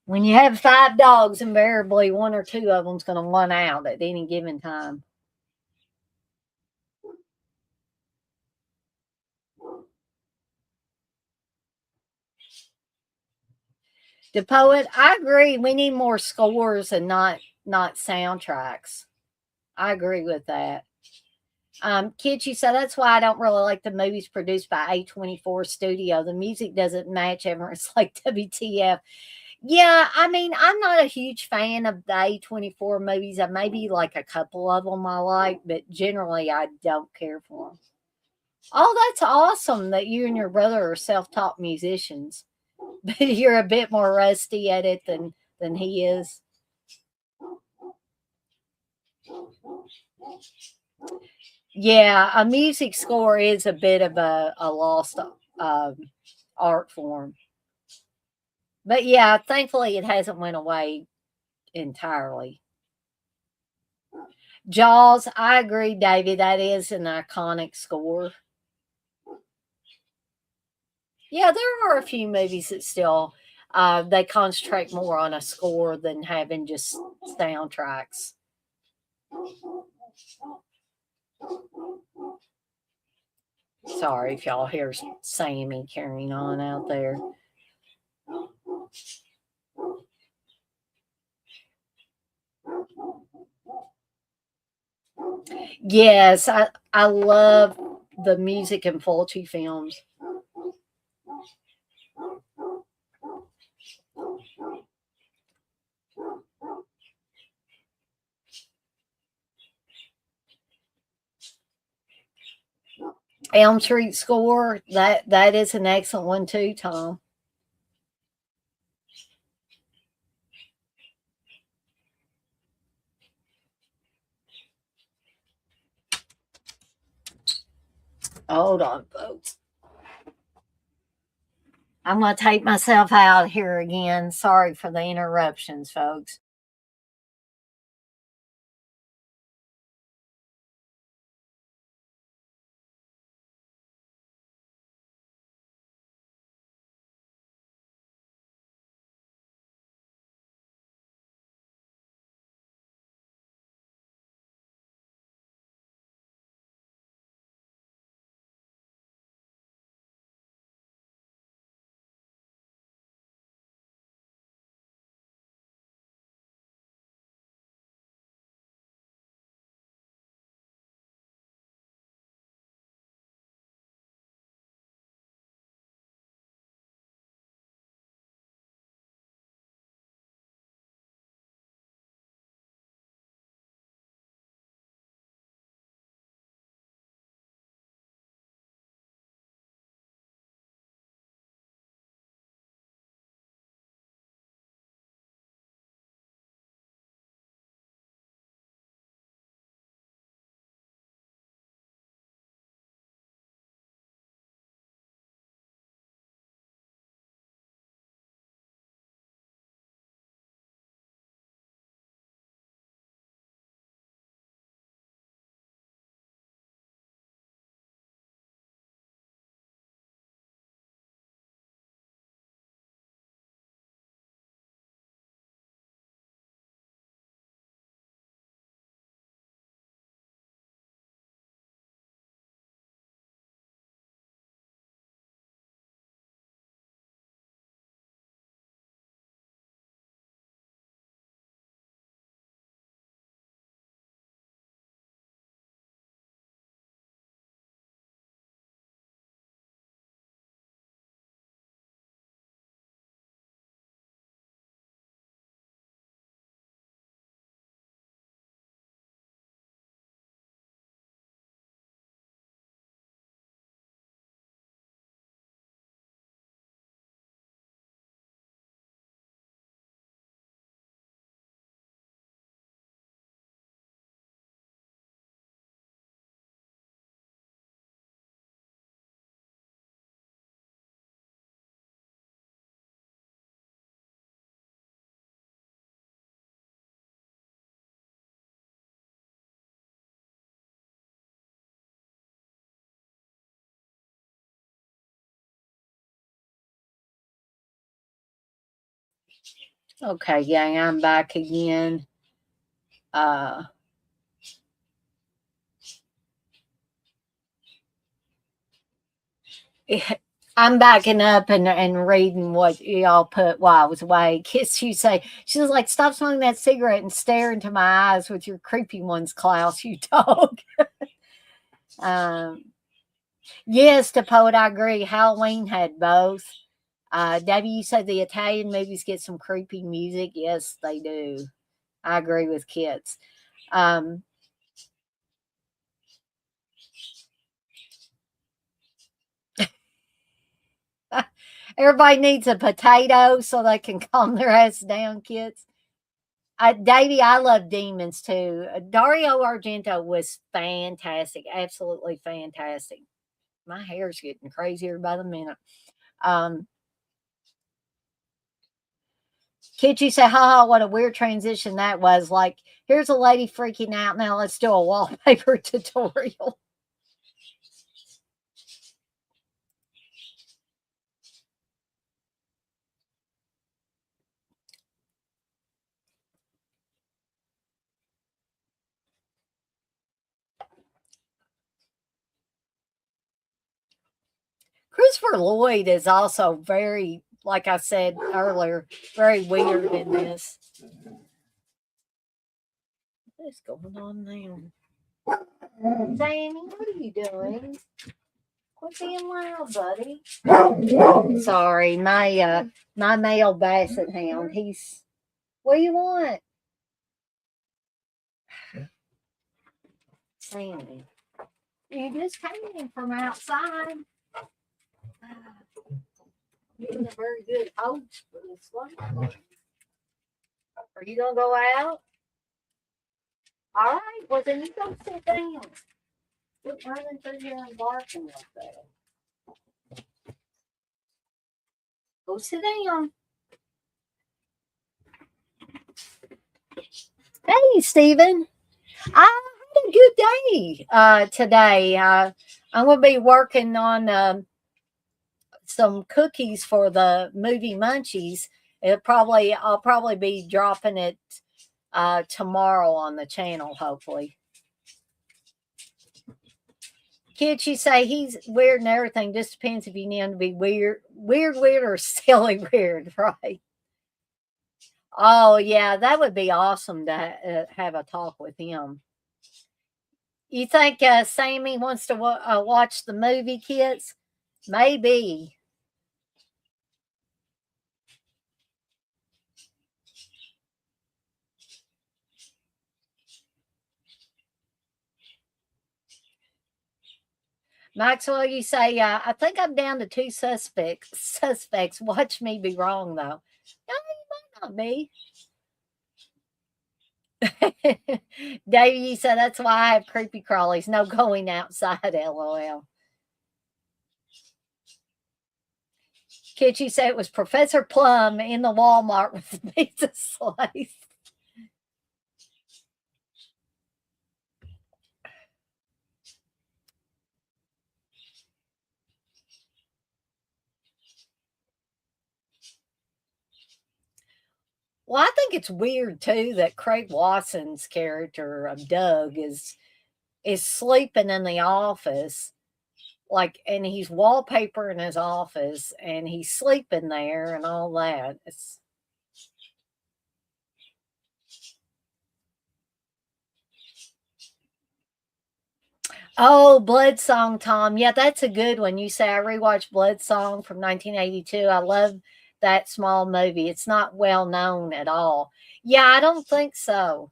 When you have 5 dogs, invariably 1 or 2 of them's going to run out at any given time. The poet, I agree. We need more scores and not soundtracks. I agree with that. Kids, you said that's why I don't really like the movies produced by A24 Studio. The music doesn't match ever. It's like WTF. Yeah, I mean, I'm not a huge fan of the A24 movies. I maybe like a couple of them I like, but generally I don't care for them. Oh, that's awesome that you and your brother are self-taught musicians, but you're a bit more rusty at it than he is. Yeah, a music score is a bit of a lost art form. But yeah, thankfully it hasn't went away entirely. Jaws, I agree, David. That is an iconic score. Yeah, there are a few movies that still they concentrate more on a score than having just soundtracks. Sorry if y'all hear Sammy carrying on out there. Yes, I love the music in Fulci films. Elm Street score, that is an excellent one too, Tom. Hold on, folks. I'm going to take myself out here again. Sorry for the interruptions, folks. Okay, gang, I'm back again. I'm backing up and reading what y'all put while I was away. Kiss, you say, she was like, stop smoking that cigarette and stare into my eyes with your creepy ones, Klaus, you dog. Yes, to poet, I agree. Halloween had both. Debbie, you said the Italian movies get some creepy music. Yes, they do. I agree with kids. Everybody needs a potato so they can calm their ass down, kids. Davey, I love Demons too. Dario Argento was fantastic, absolutely fantastic. My hair's getting crazier by the minute. Kid, you say, haha, what a weird transition that was. Like, here's a lady freaking out. Now let's do a wallpaper tutorial. Christopher Lloyd is also very, like I said earlier, very weird in this. What is going on now? Sammy, what are you doing? Quit being loud, buddy. Sorry, my male basset hound. He's. What do you want? Sammy, you just came in from outside. Getting a very good host for this one. Are you gonna go out? All right. Well, then you go sit down. Quit running through here and barking like that. Go sit down. Hey, Stephen. I had a good day today. I'm going to be working on some cookies for the movie Munchies. I'll probably be dropping it tomorrow on the channel, hopefully. Kids, you say he's weird and everything. Just depends if you need him to be weird, or silly weird, right? Oh, yeah, that would be awesome to have a talk with him. You think Sammy wants to watch the movie, kids? Maybe. Maxwell, you say, I think I'm down to 2 suspects. Watch me be wrong, though. No, you might not be. Davey, you said that's why I have creepy crawlies. No going outside, LOL. Kid, you say it was Professor Plum in the Walmart with the pizza slice. Well, I think it's weird too that Craig Watson's character of Doug is sleeping in the office, like, and he's wallpapering his office, and he's sleeping there and all that. Oh, Blood Song, Tom. Yeah, that's a good one. You say I rewatched Blood Song from 1982. I love that small movie. It's not well known at all. Yeah, I don't think so.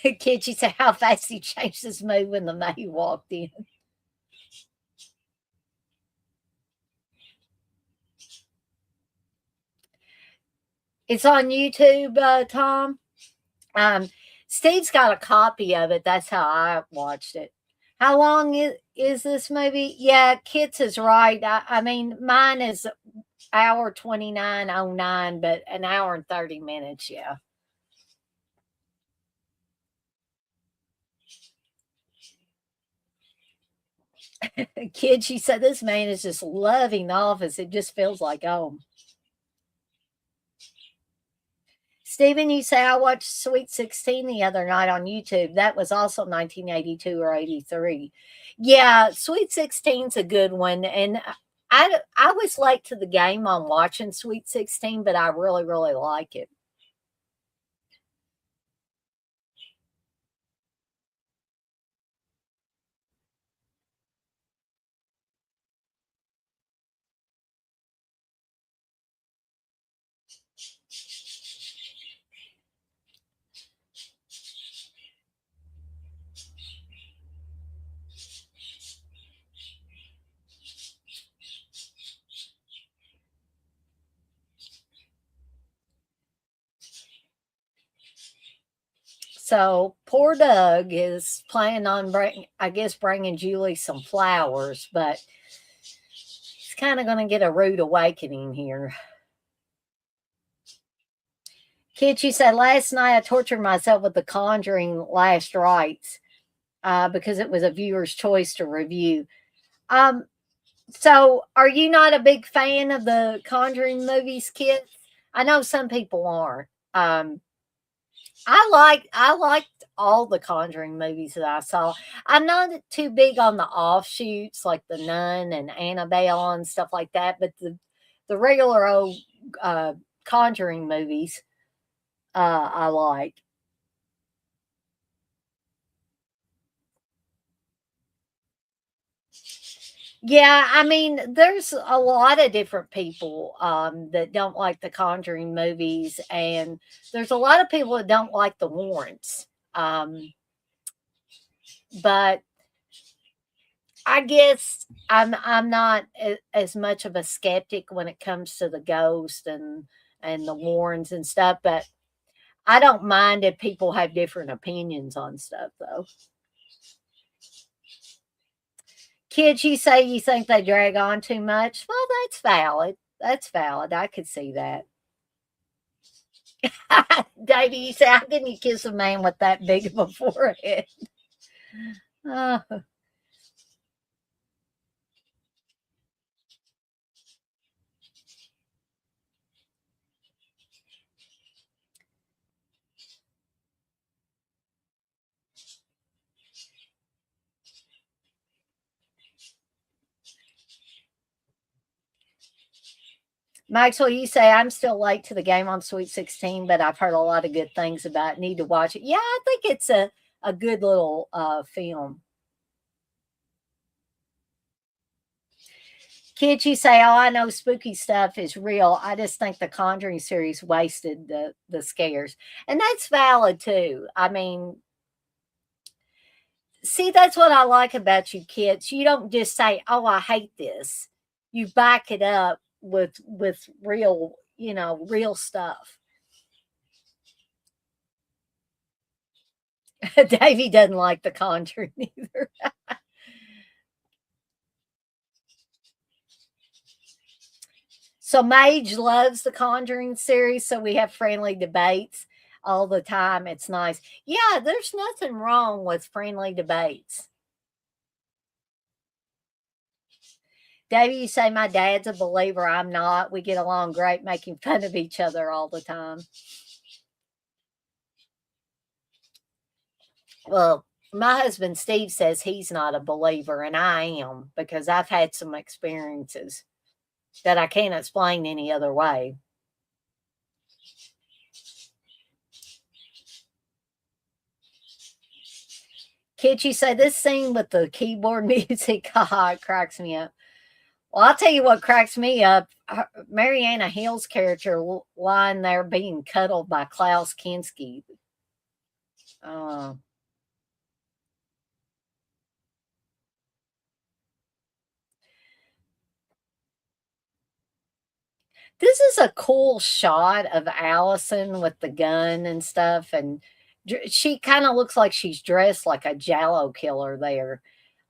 Kid, you say how fast he changed his mood when the maid walked in. It's on YouTube, Tom. Steve's got a copy of it. That's how I watched it. How long is this movie? Yeah, Kits is right. I mean, mine is hour 29:09, but an hour and 30 minutes. Yeah. Kid, she said, this man is just loving the office. It just feels like home. Stephen, you say I watched Sweet 16 the other night on YouTube. That was also 1982 or 83. Yeah, Sweet 16's a good one. And I was late to the game on watching Sweet 16, but I really, really like it. So poor Doug is planning on bringing Julie some flowers, but he's kind of going to get a rude awakening here. Kid, you said last night I tortured myself with The Conjuring Last Rites because it was a viewer's choice to review. So are you not a big fan of the Conjuring movies, Kid? I know some people aren't. I liked all the Conjuring movies that I saw. I'm not too big on the offshoots like The Nun and Annabelle and stuff like that, but the regular old Conjuring movies I like. Yeah, I mean, there's a lot of different people that don't like the Conjuring movies, and there's a lot of people that don't like the Warrants. But I guess I'm not as much of a skeptic when it comes to the ghost and the Warrens and stuff. But I don't mind if people have different opinions on stuff, though. Kids, you say you think they drag on too much. Well, that's valid. That's valid. I could see that. Davey, you say, how can you kiss a man with that big of a forehead? Oh. Maxwell, you say I'm still late to the game on Sweet 16, but I've heard a lot of good things about it. Need to watch it. Yeah, I think it's a good little film. Kids, you say, oh, I know spooky stuff is real. I just think the Conjuring series wasted the scares. And that's valid too. I mean, see, that's what I like about you kids. You don't just say, oh, I hate this. You back it up with real, real stuff. Davey doesn't like the Conjuring either. So Mage loves the Conjuring series, so we have friendly debates all the time. It's nice. Yeah, there's nothing wrong with friendly debates. Davey, you say my dad's a believer. I'm not. We get along great, making fun of each other all the time. Well, my husband Steve says he's not a believer, and I am because I've had some experiences that I can't explain any other way. Kid, you say this scene with the keyboard music, it cracks me up. Well, I'll tell you what cracks me up. Mariana Hill's character lying there being cuddled by Klaus Kinski. This is a cool shot of Allison with the gun and stuff, and she kind of looks like she's dressed like a Jallo killer there.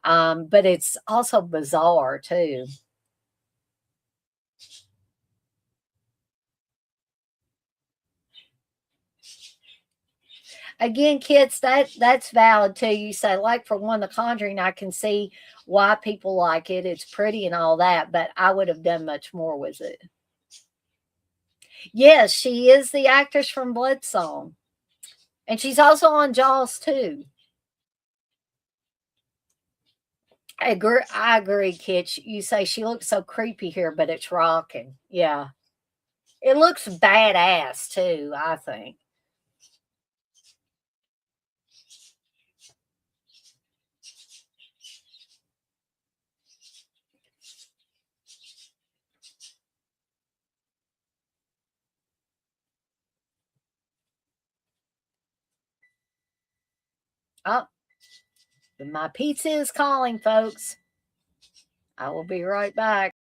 But it's also bizarre too. again, kids, that's valid too. You say, like for one, The Conjuring, I can see why people like it. It's pretty and all that, but I would have done much more with it. Yes, she is the actress from Bloodsong. And she's also on Jaws too. I agree, Kitch. You say she looks so creepy here, but it's rocking. Yeah. It looks badass too, I think. Oh, my pizza is calling, folks. I will be right back.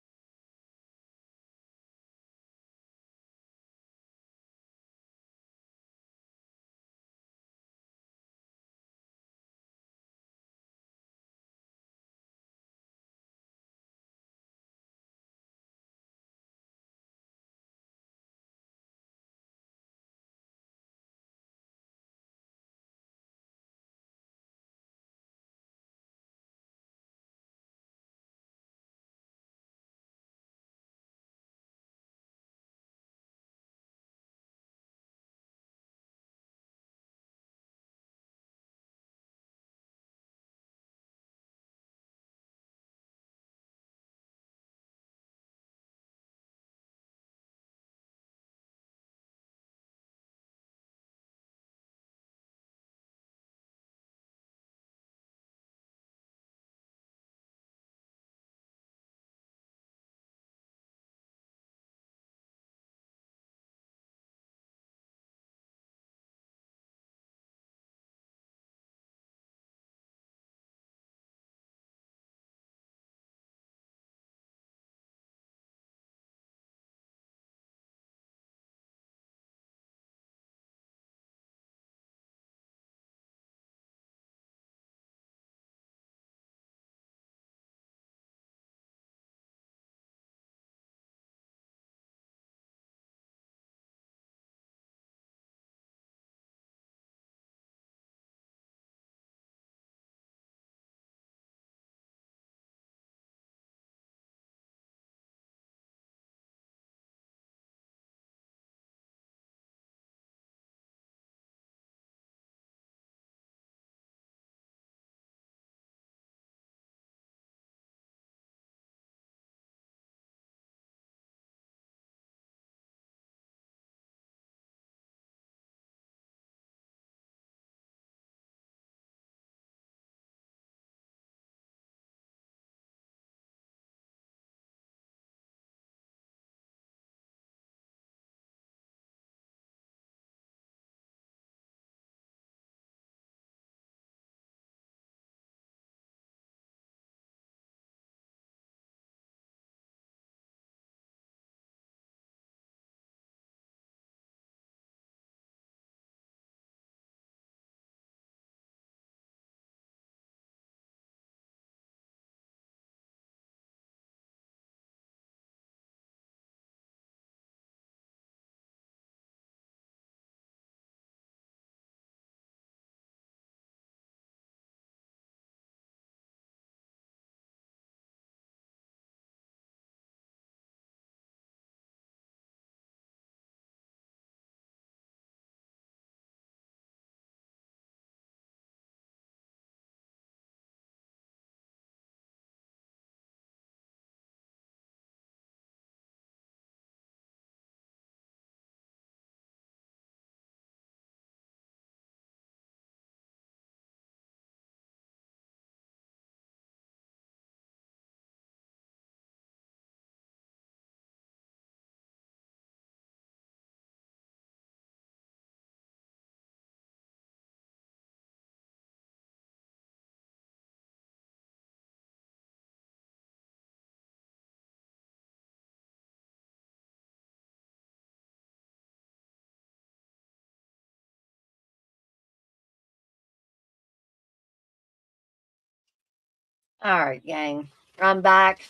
All right, gang. I'm back.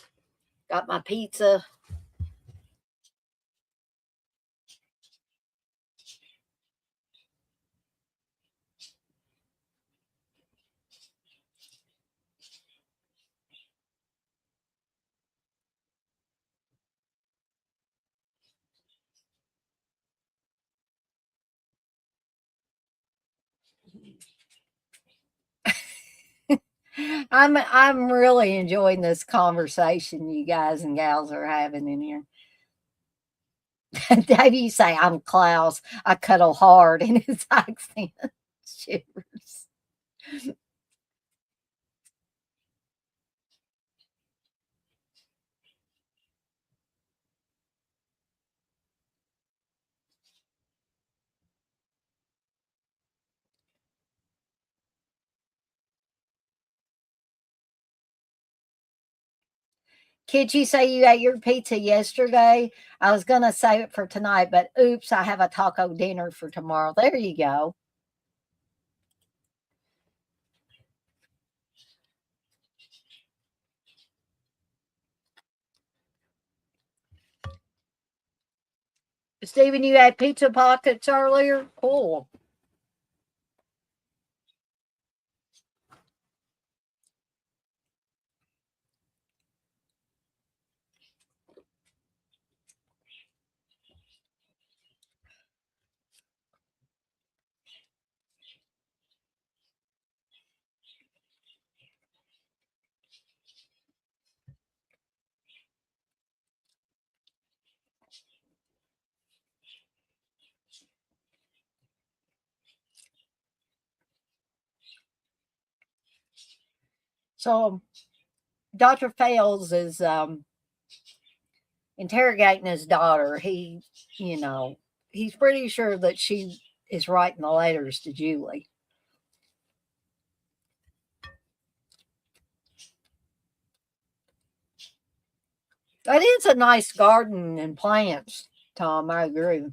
Got my pizza. I'm really enjoying this conversation you guys and gals are having in here. Dave, you say I'm Klaus. I cuddle hard in his accent. Shivers. Kid, you say you ate your pizza yesterday? I was gonna save it for tonight, but oops, I have a taco dinner for tomorrow. There you go. Stephen, you had pizza pockets earlier? Cool. So Dr. Fales is interrogating his daughter. He's pretty sure that she is writing the letters to Julie. That is a nice garden and plants, Tom. I agree.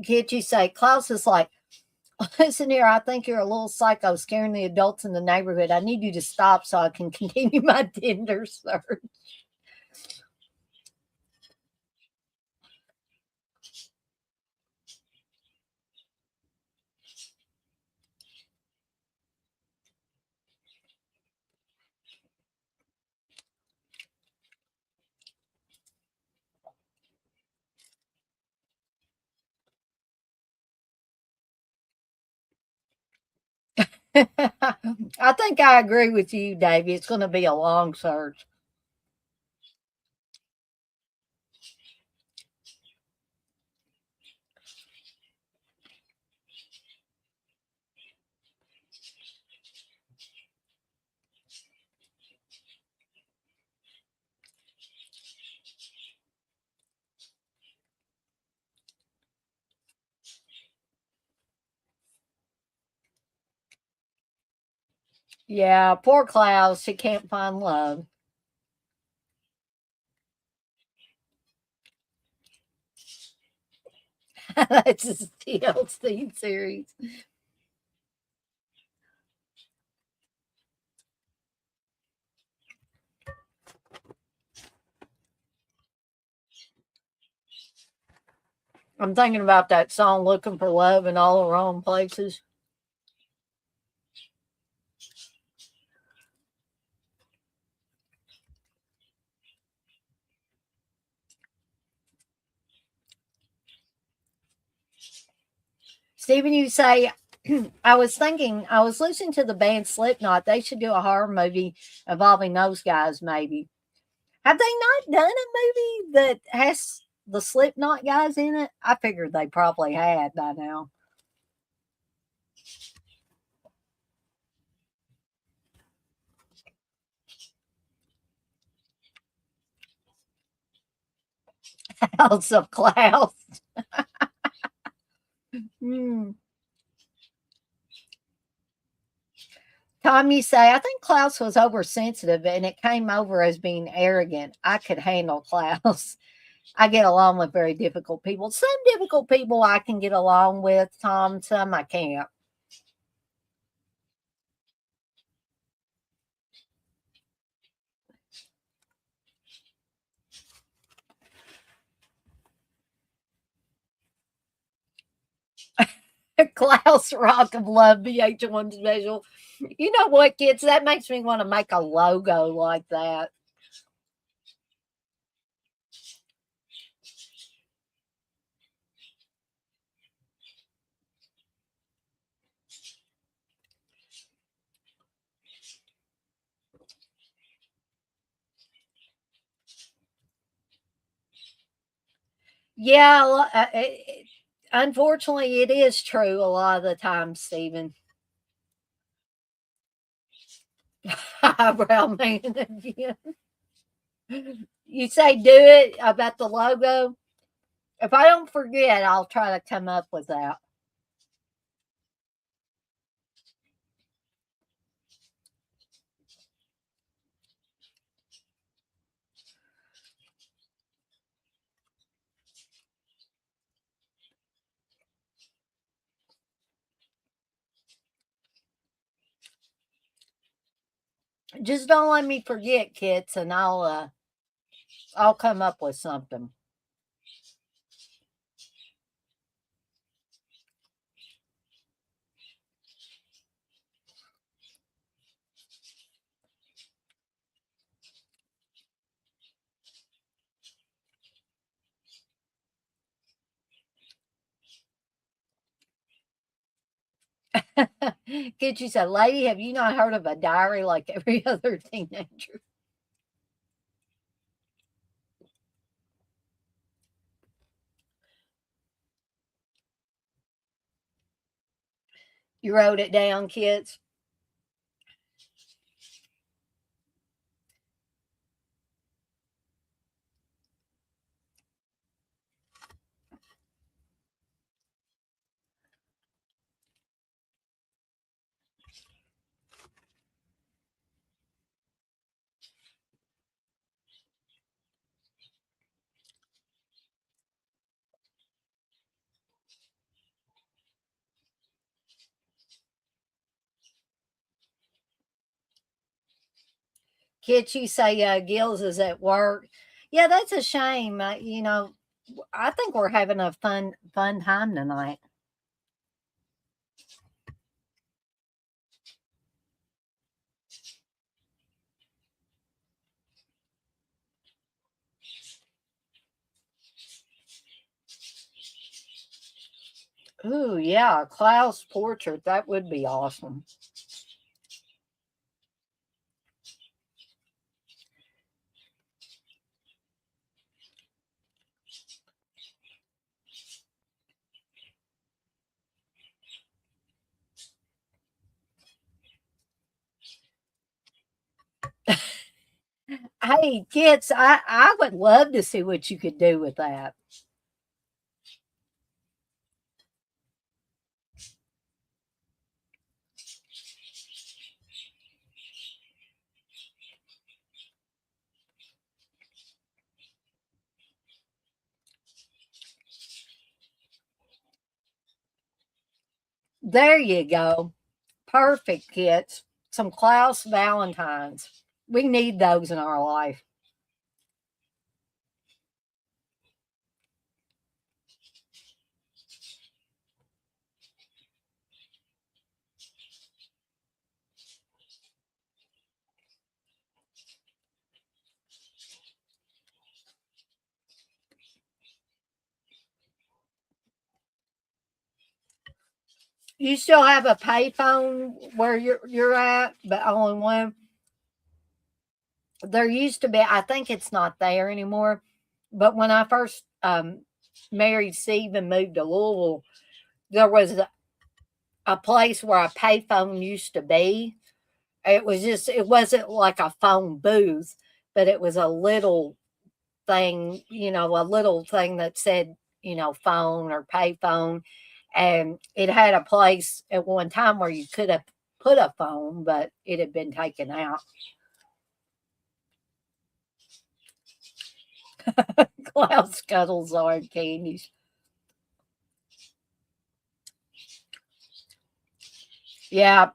Can't you say Klaus is like, listen here, I think you're a little psycho scaring the adults in the neighborhood. I need you to stop so I can continue my Tinder search. I think I agree with you, Davey. It's going to be a long search. Yeah, poor Klaus. She can't find love. That's his TLC series. I'm thinking about that song Looking for Love in All the Wrong Places. Stephen, you say, I was listening to the band Slipknot. They should do a horror movie involving those guys, maybe. Have they not done a movie that has the Slipknot guys in it? I figured they probably had by now. House of Clouds. Hmm. Tom, you say, I think Klaus was oversensitive and it came over as being arrogant. I could handle Klaus. I get along with very difficult people. Some difficult people I can get along with, Tom. Some I can't. Klaus Rock of Love VH1 special. You know what, kids? That makes me want to make a logo like that. Yeah, unfortunately, it is true a lot of the time, Stephen. Eyebrow man again. You say do it about the logo. If I don't forget, I'll try to come up with that. Just don't let me forget, kids, and I'll come up with something. Kid, you said, lady, have you not heard of a diary like every other teenager? You wrote it down, kids? Kids, you say Gills is at work. Yeah, that's a shame. I think we're having a fun time tonight. Ooh, yeah, Klaus portrait. That would be awesome. Hey, kids, I would love to see what you could do with that. There you go. Perfect, kids. Some Klaus Valentines. We need those in our life. You still have a payphone where you're at, but only one. There used to be. I think it's not there anymore. But when I first married Steve and moved to Louisville, there was a place where a payphone used to be. It wasn't like a phone booth, but it was a little thing, a little thing that said, phone or payphone. And it had a place at one time where you could have put a phone, but it had been taken out. Cloud scuttles are candies. Yeah.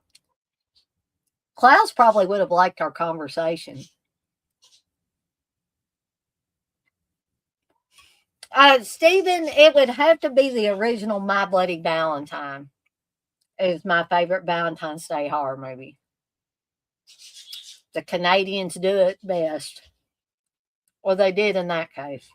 Klaus probably would have liked our conversation. Stephen, it would have to be the original My Bloody Valentine. Is my favorite Valentine's Day horror movie. The Canadians do it best. Or they did in that case.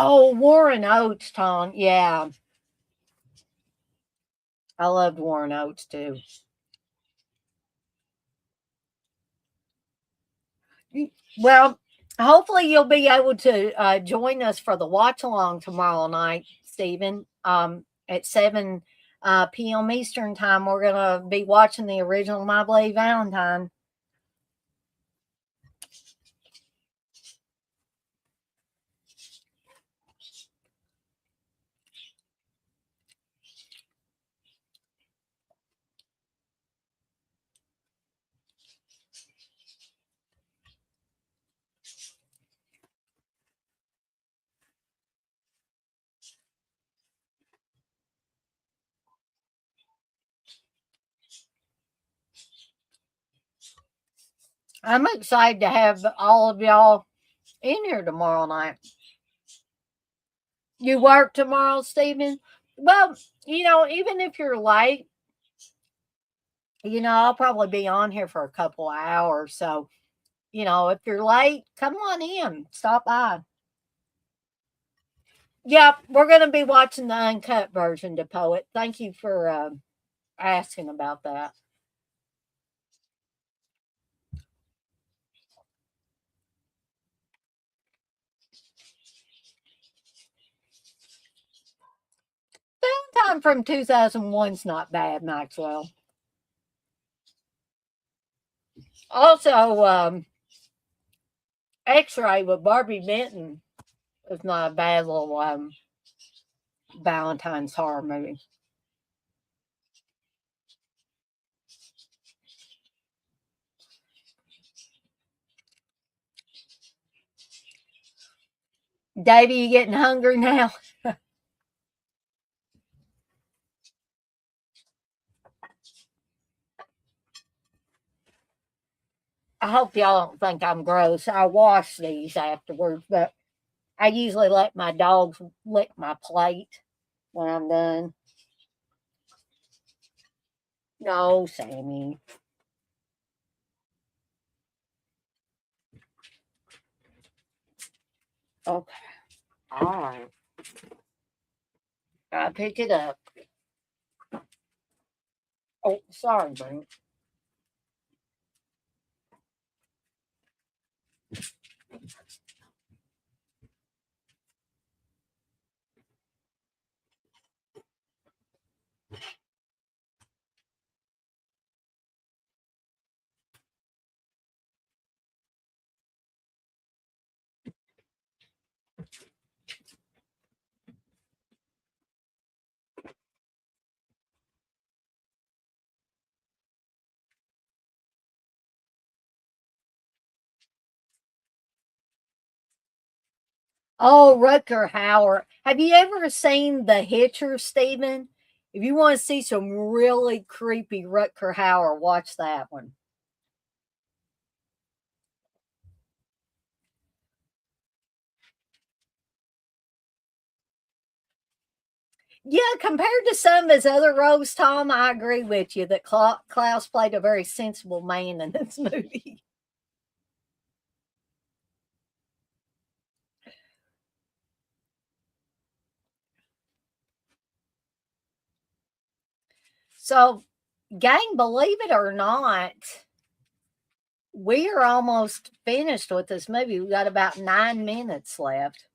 Oh, Warren Oates, Tom. Yeah. I loved Warren Oates too. Well, hopefully you'll be able to join us for the watch along tomorrow night, Stephen. At 7 p.m. Eastern time, we're going to be watching the original My Bloody Valentine. I'm excited to have all of y'all in here tomorrow night. You work tomorrow, Stephen? Well, even if you're late, I'll probably be on here for a couple of hours. So, if you're late, come on in, stop by. Yep, we're going to be watching the uncut version to Poet. Thank you for asking about that. Valentine from 2001's not bad, Maxwell. Also, X-Ray with Barbie Benton is not a bad little Valentine's horror movie. Davey, you getting hungry now? I hope y'all don't think I'm gross. I wash these afterwards, but I usually let my dogs lick my plate when I'm done. No, Sammy. Okay. All right. I picked it up. Oh, sorry, Brent. Oh, Rutger Hauer. Have you ever seen The Hitcher, Stephen? If you want to see some really creepy Rutger Hauer, watch that one. Yeah, compared to some of his other roles, Tom, I agree with you that Klaus played a very sensible man in this movie. So, gang, believe it or not, we are almost finished with this movie. We got about 9 minutes left.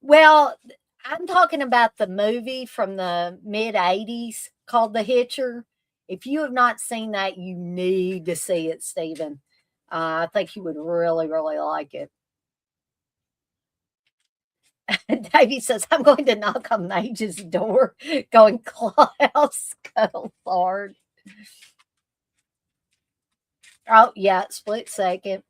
Well, I'm talking about the movie from the mid 80s called The Hitcher. If you have not seen that, you need to see it, Stephen. I think you would really, really like it. Davey says, I'm going to knock on Mage's door, going, Klaus, scuttle hard. Oh, yeah, split second.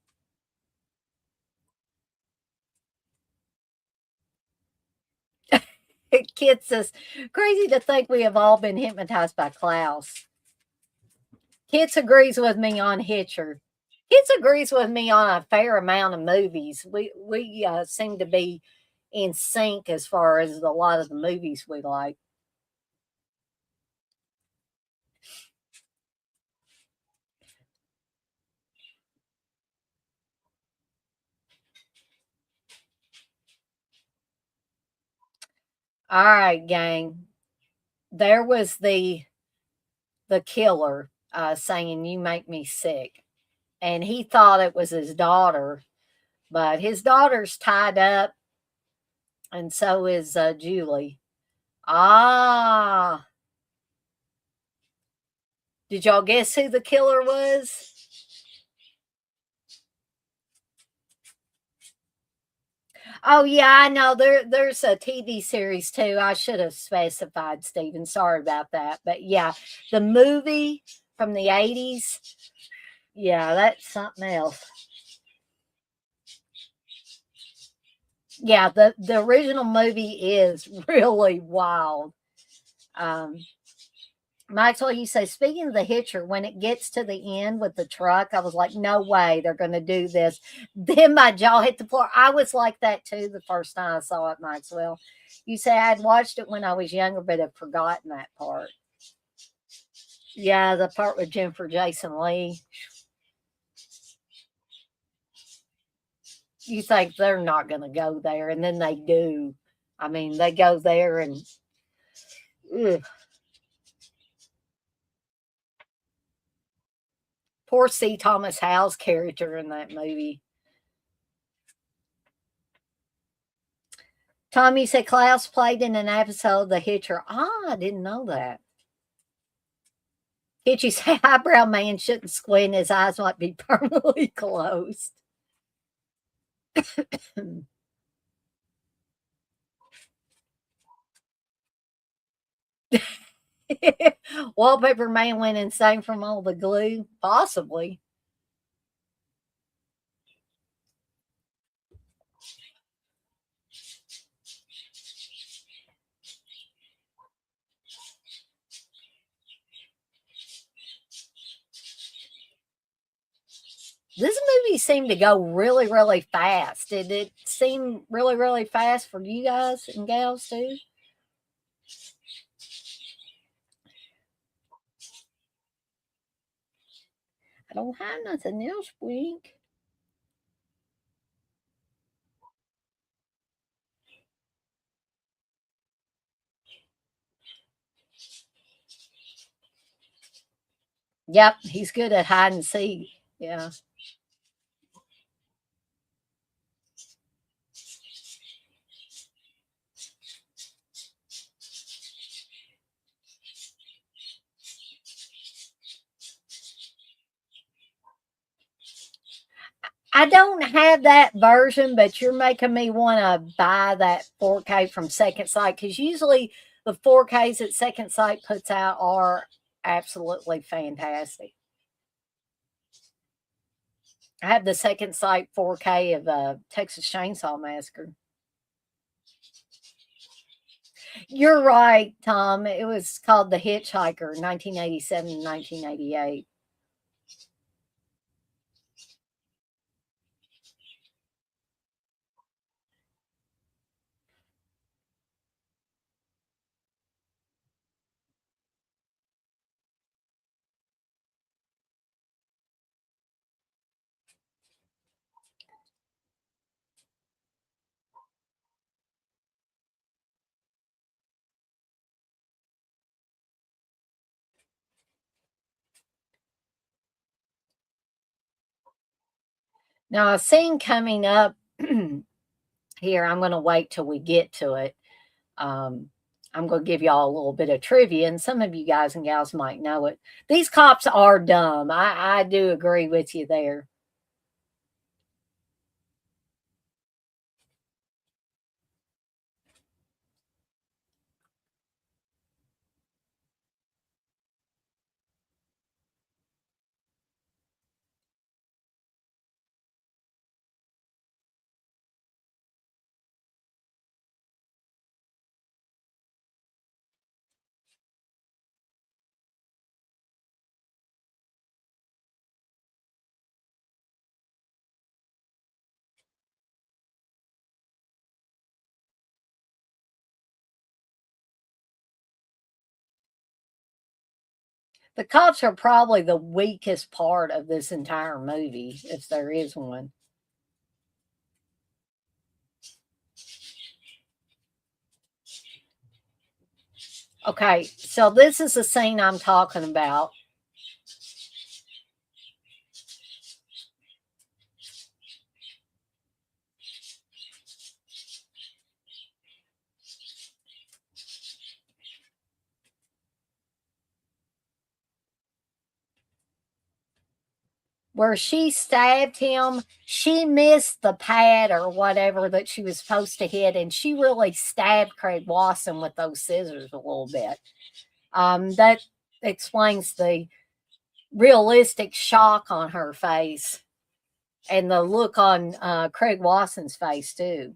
Kid says, crazy to think we have all been hypnotized by Klaus. Kids agrees with me on Hitcher. Kids agrees with me on a fair amount of movies. We seem to be in sync as far as a lot of the movies we like. All right, gang. There was the killer saying, "You make me sick," and he thought it was his daughter, but his daughter's tied up, and so is Julie. Ah, did y'all guess who the killer was? Oh yeah, I know. There's a TV series too. I should have specified, Stephen. Sorry about that. But yeah, the movie from the 80s. Yeah, that's something else. Yeah, the original movie is really wild. Um, Maxwell, you say, speaking of the Hitcher, when it gets to the end with the truck, I was like, no way they're going to do this. Then my jaw hit the floor. I was like that too the first time I saw it, Maxwell. You say I'd watched it when I was younger, but had forgotten that part. Yeah, the part with Jennifer Jason Leigh. You think they're not going to go there, and then they do. I mean, they go there and. Ugh. Poor C. Thomas Howell's character in that movie. Tommy said Klaus played in an episode of The Hitcher. Ah, I didn't know that. Hitchy said eyebrow man shouldn't squint. His eyes might be permanently closed. Wallpaper man went insane from all the glue. Possibly. This movie seemed to go really, really fast. Did it seem really, really fast for you guys and gals too? I don't have nothing else, Wink. Yep, he's good at hide and seek. Yeah. I don't have that version, but you're making me want to buy that 4K from Second Sight because usually the 4Ks that Second Sight puts out are absolutely fantastic. I have the Second Sight 4K of Texas Chainsaw Massacre. You're right, Tom. It was called The Hitchhiker, 1987 and 1988. Now, a scene coming up here, I'm going to wait till we get to it. I'm going to give y'all a little bit of trivia, and some of you guys and gals might know it. These cops are dumb. I do agree with you there. The cops are probably the weakest part of this entire movie, if there is one. Okay, so this is the scene I'm talking about. Where she stabbed him, she missed the pad or whatever that she was supposed to hit, and she really stabbed Craig Wasson with those scissors a little bit. That explains the realistic shock on her face and the look on Craig Wasson's face too.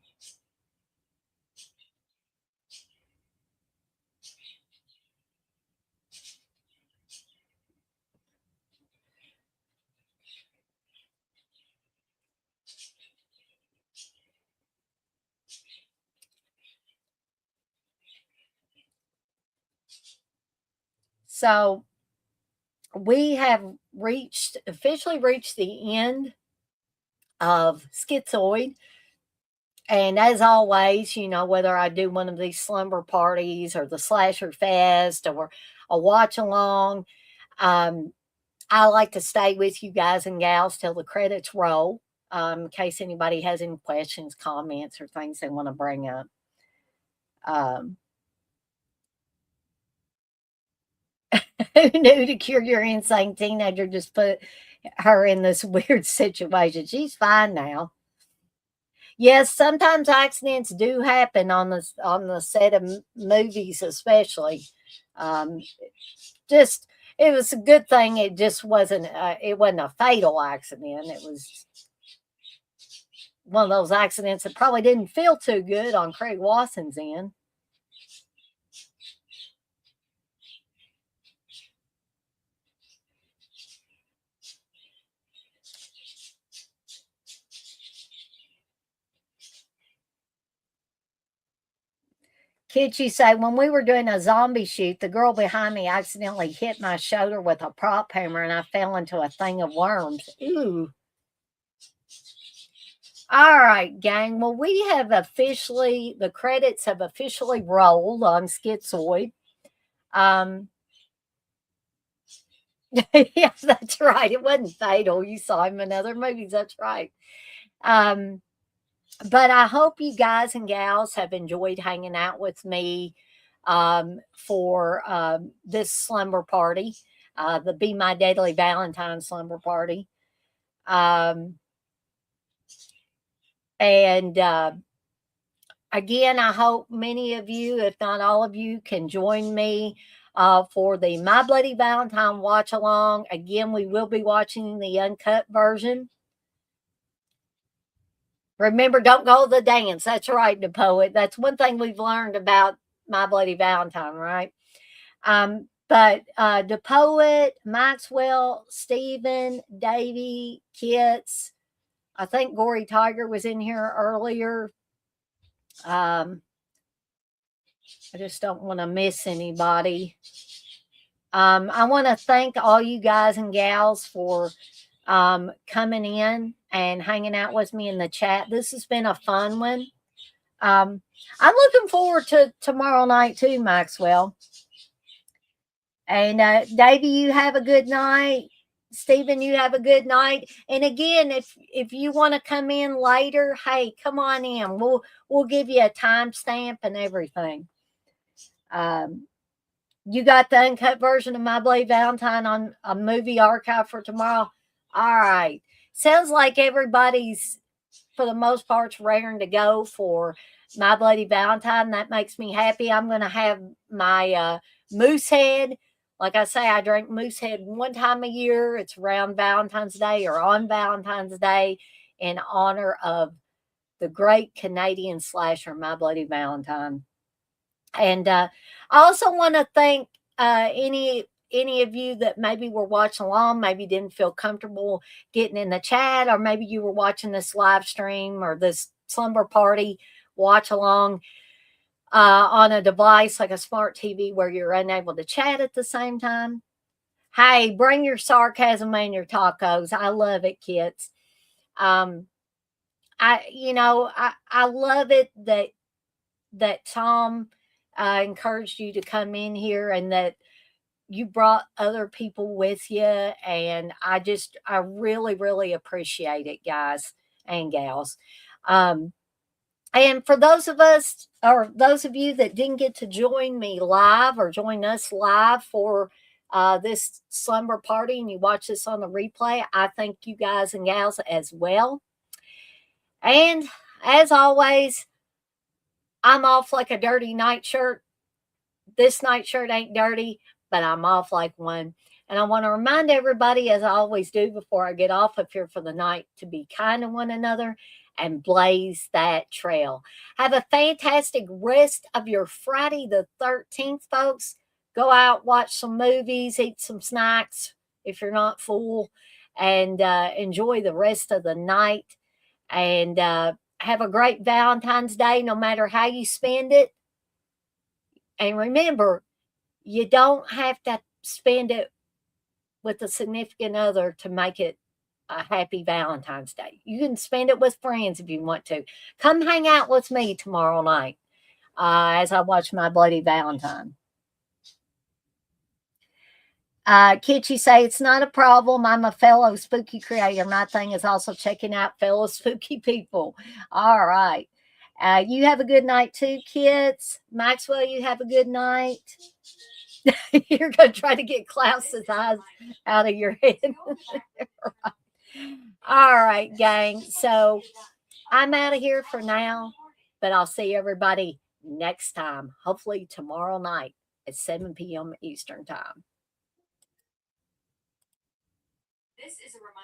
So we have officially reached the end of Schizoid. And as always, whether I do one of these slumber parties or the slasher fest or a watch along, I like to stay with you guys and gals till the credits roll, in case anybody has any questions, comments, or things they want to bring up. Who knew to cure your insane teenager just put her in this weird situation? She's fine now. Yes, sometimes accidents do happen on the set of movies, especially. Just it was a good thing. It just wasn't. It wasn't a fatal accident. It was one of those accidents that probably didn't feel too good on Craig Wasson's end. Kids, you say, when we were doing a zombie shoot, the girl behind me accidentally hit my shoulder with a prop hammer and I fell into a thing of worms. Ooh. All right, gang. Well, the credits have officially rolled on Schizoid. Yeah, that's right. It wasn't fatal. You saw him in other movies. That's right. But I hope you guys and gals have enjoyed hanging out with me for this slumber party, the Be My Deadly Valentine slumber party. And again, I hope many of you, if not all of you, can join me for the My Bloody Valentine watch along. Again, we will be watching the uncut version. Remember, don't go to the dance. That's right, the poet. That's one thing we've learned about My Bloody Valentine, right? But the poet, Maxwell, Stephen, Davy, Kits, I think Gory Tiger was in here earlier. I just don't want to miss anybody. I want to thank all you guys and gals for coming in and hanging out with me in the chat. This has been a fun one. I'm looking forward to tomorrow night too, Maxwell. And Davey, you have a good night. Stephen, you have a good night. And again, if you want to come in later, hey, come on in. We'll give you a timestamp and everything. You got the uncut version of My Bloody Valentine on a movie archive for tomorrow. All right. Sounds like everybody's, for the most part, raring to go for My Bloody Valentine. That makes me happy. I'm going to have my moose head. Like I say, I drink moose head one time a year. It's around Valentine's Day or on Valentine's Day in honor of the great Canadian slasher, My Bloody Valentine. And I also want to thank any of you that maybe were watching along, maybe didn't feel comfortable getting in the chat, or maybe you were watching this live stream or this slumber party watch along on a device like a smart TV where you're unable to chat at the same time. Hey, bring your sarcasm and your tacos. I love it, kids. I love it that Tom encouraged you to come in here and that you brought other people with you. And I really, really appreciate it, guys and gals. And for those of us, or those of you that didn't get to join me live or join us live for this slumber party and you watch this on the replay, I thank you guys and gals as well. And as always, I'm off like a dirty nightshirt. This nightshirt ain't dirty, but I'm off like one. And I want to remind everybody, as I always do before I get off up here for the night, to be kind to one another and blaze that trail. Have a fantastic rest of your Friday the 13th, folks. Go out, watch some movies, eat some snacks if you're not full, and enjoy the rest of the night. And have a great Valentine's Day, no matter how you spend it. And remember, you don't have to spend it with a significant other to make it a happy Valentine's Day. You can spend it with friends if you want to. Come hang out with me tomorrow night as I watch my Bloody Valentine. Kitschy say, it's not a problem. I'm a fellow spooky creator. My thing is also checking out fellow spooky people. All right. You have a good night too, kids. Maxwell, you have a good night. You're going to try to get Klaus's eyes out of your head. Right. All right, gang. So I'm out of here for now, but I'll see everybody next time, hopefully tomorrow night at 7 p.m. Eastern Time. This is a reminder.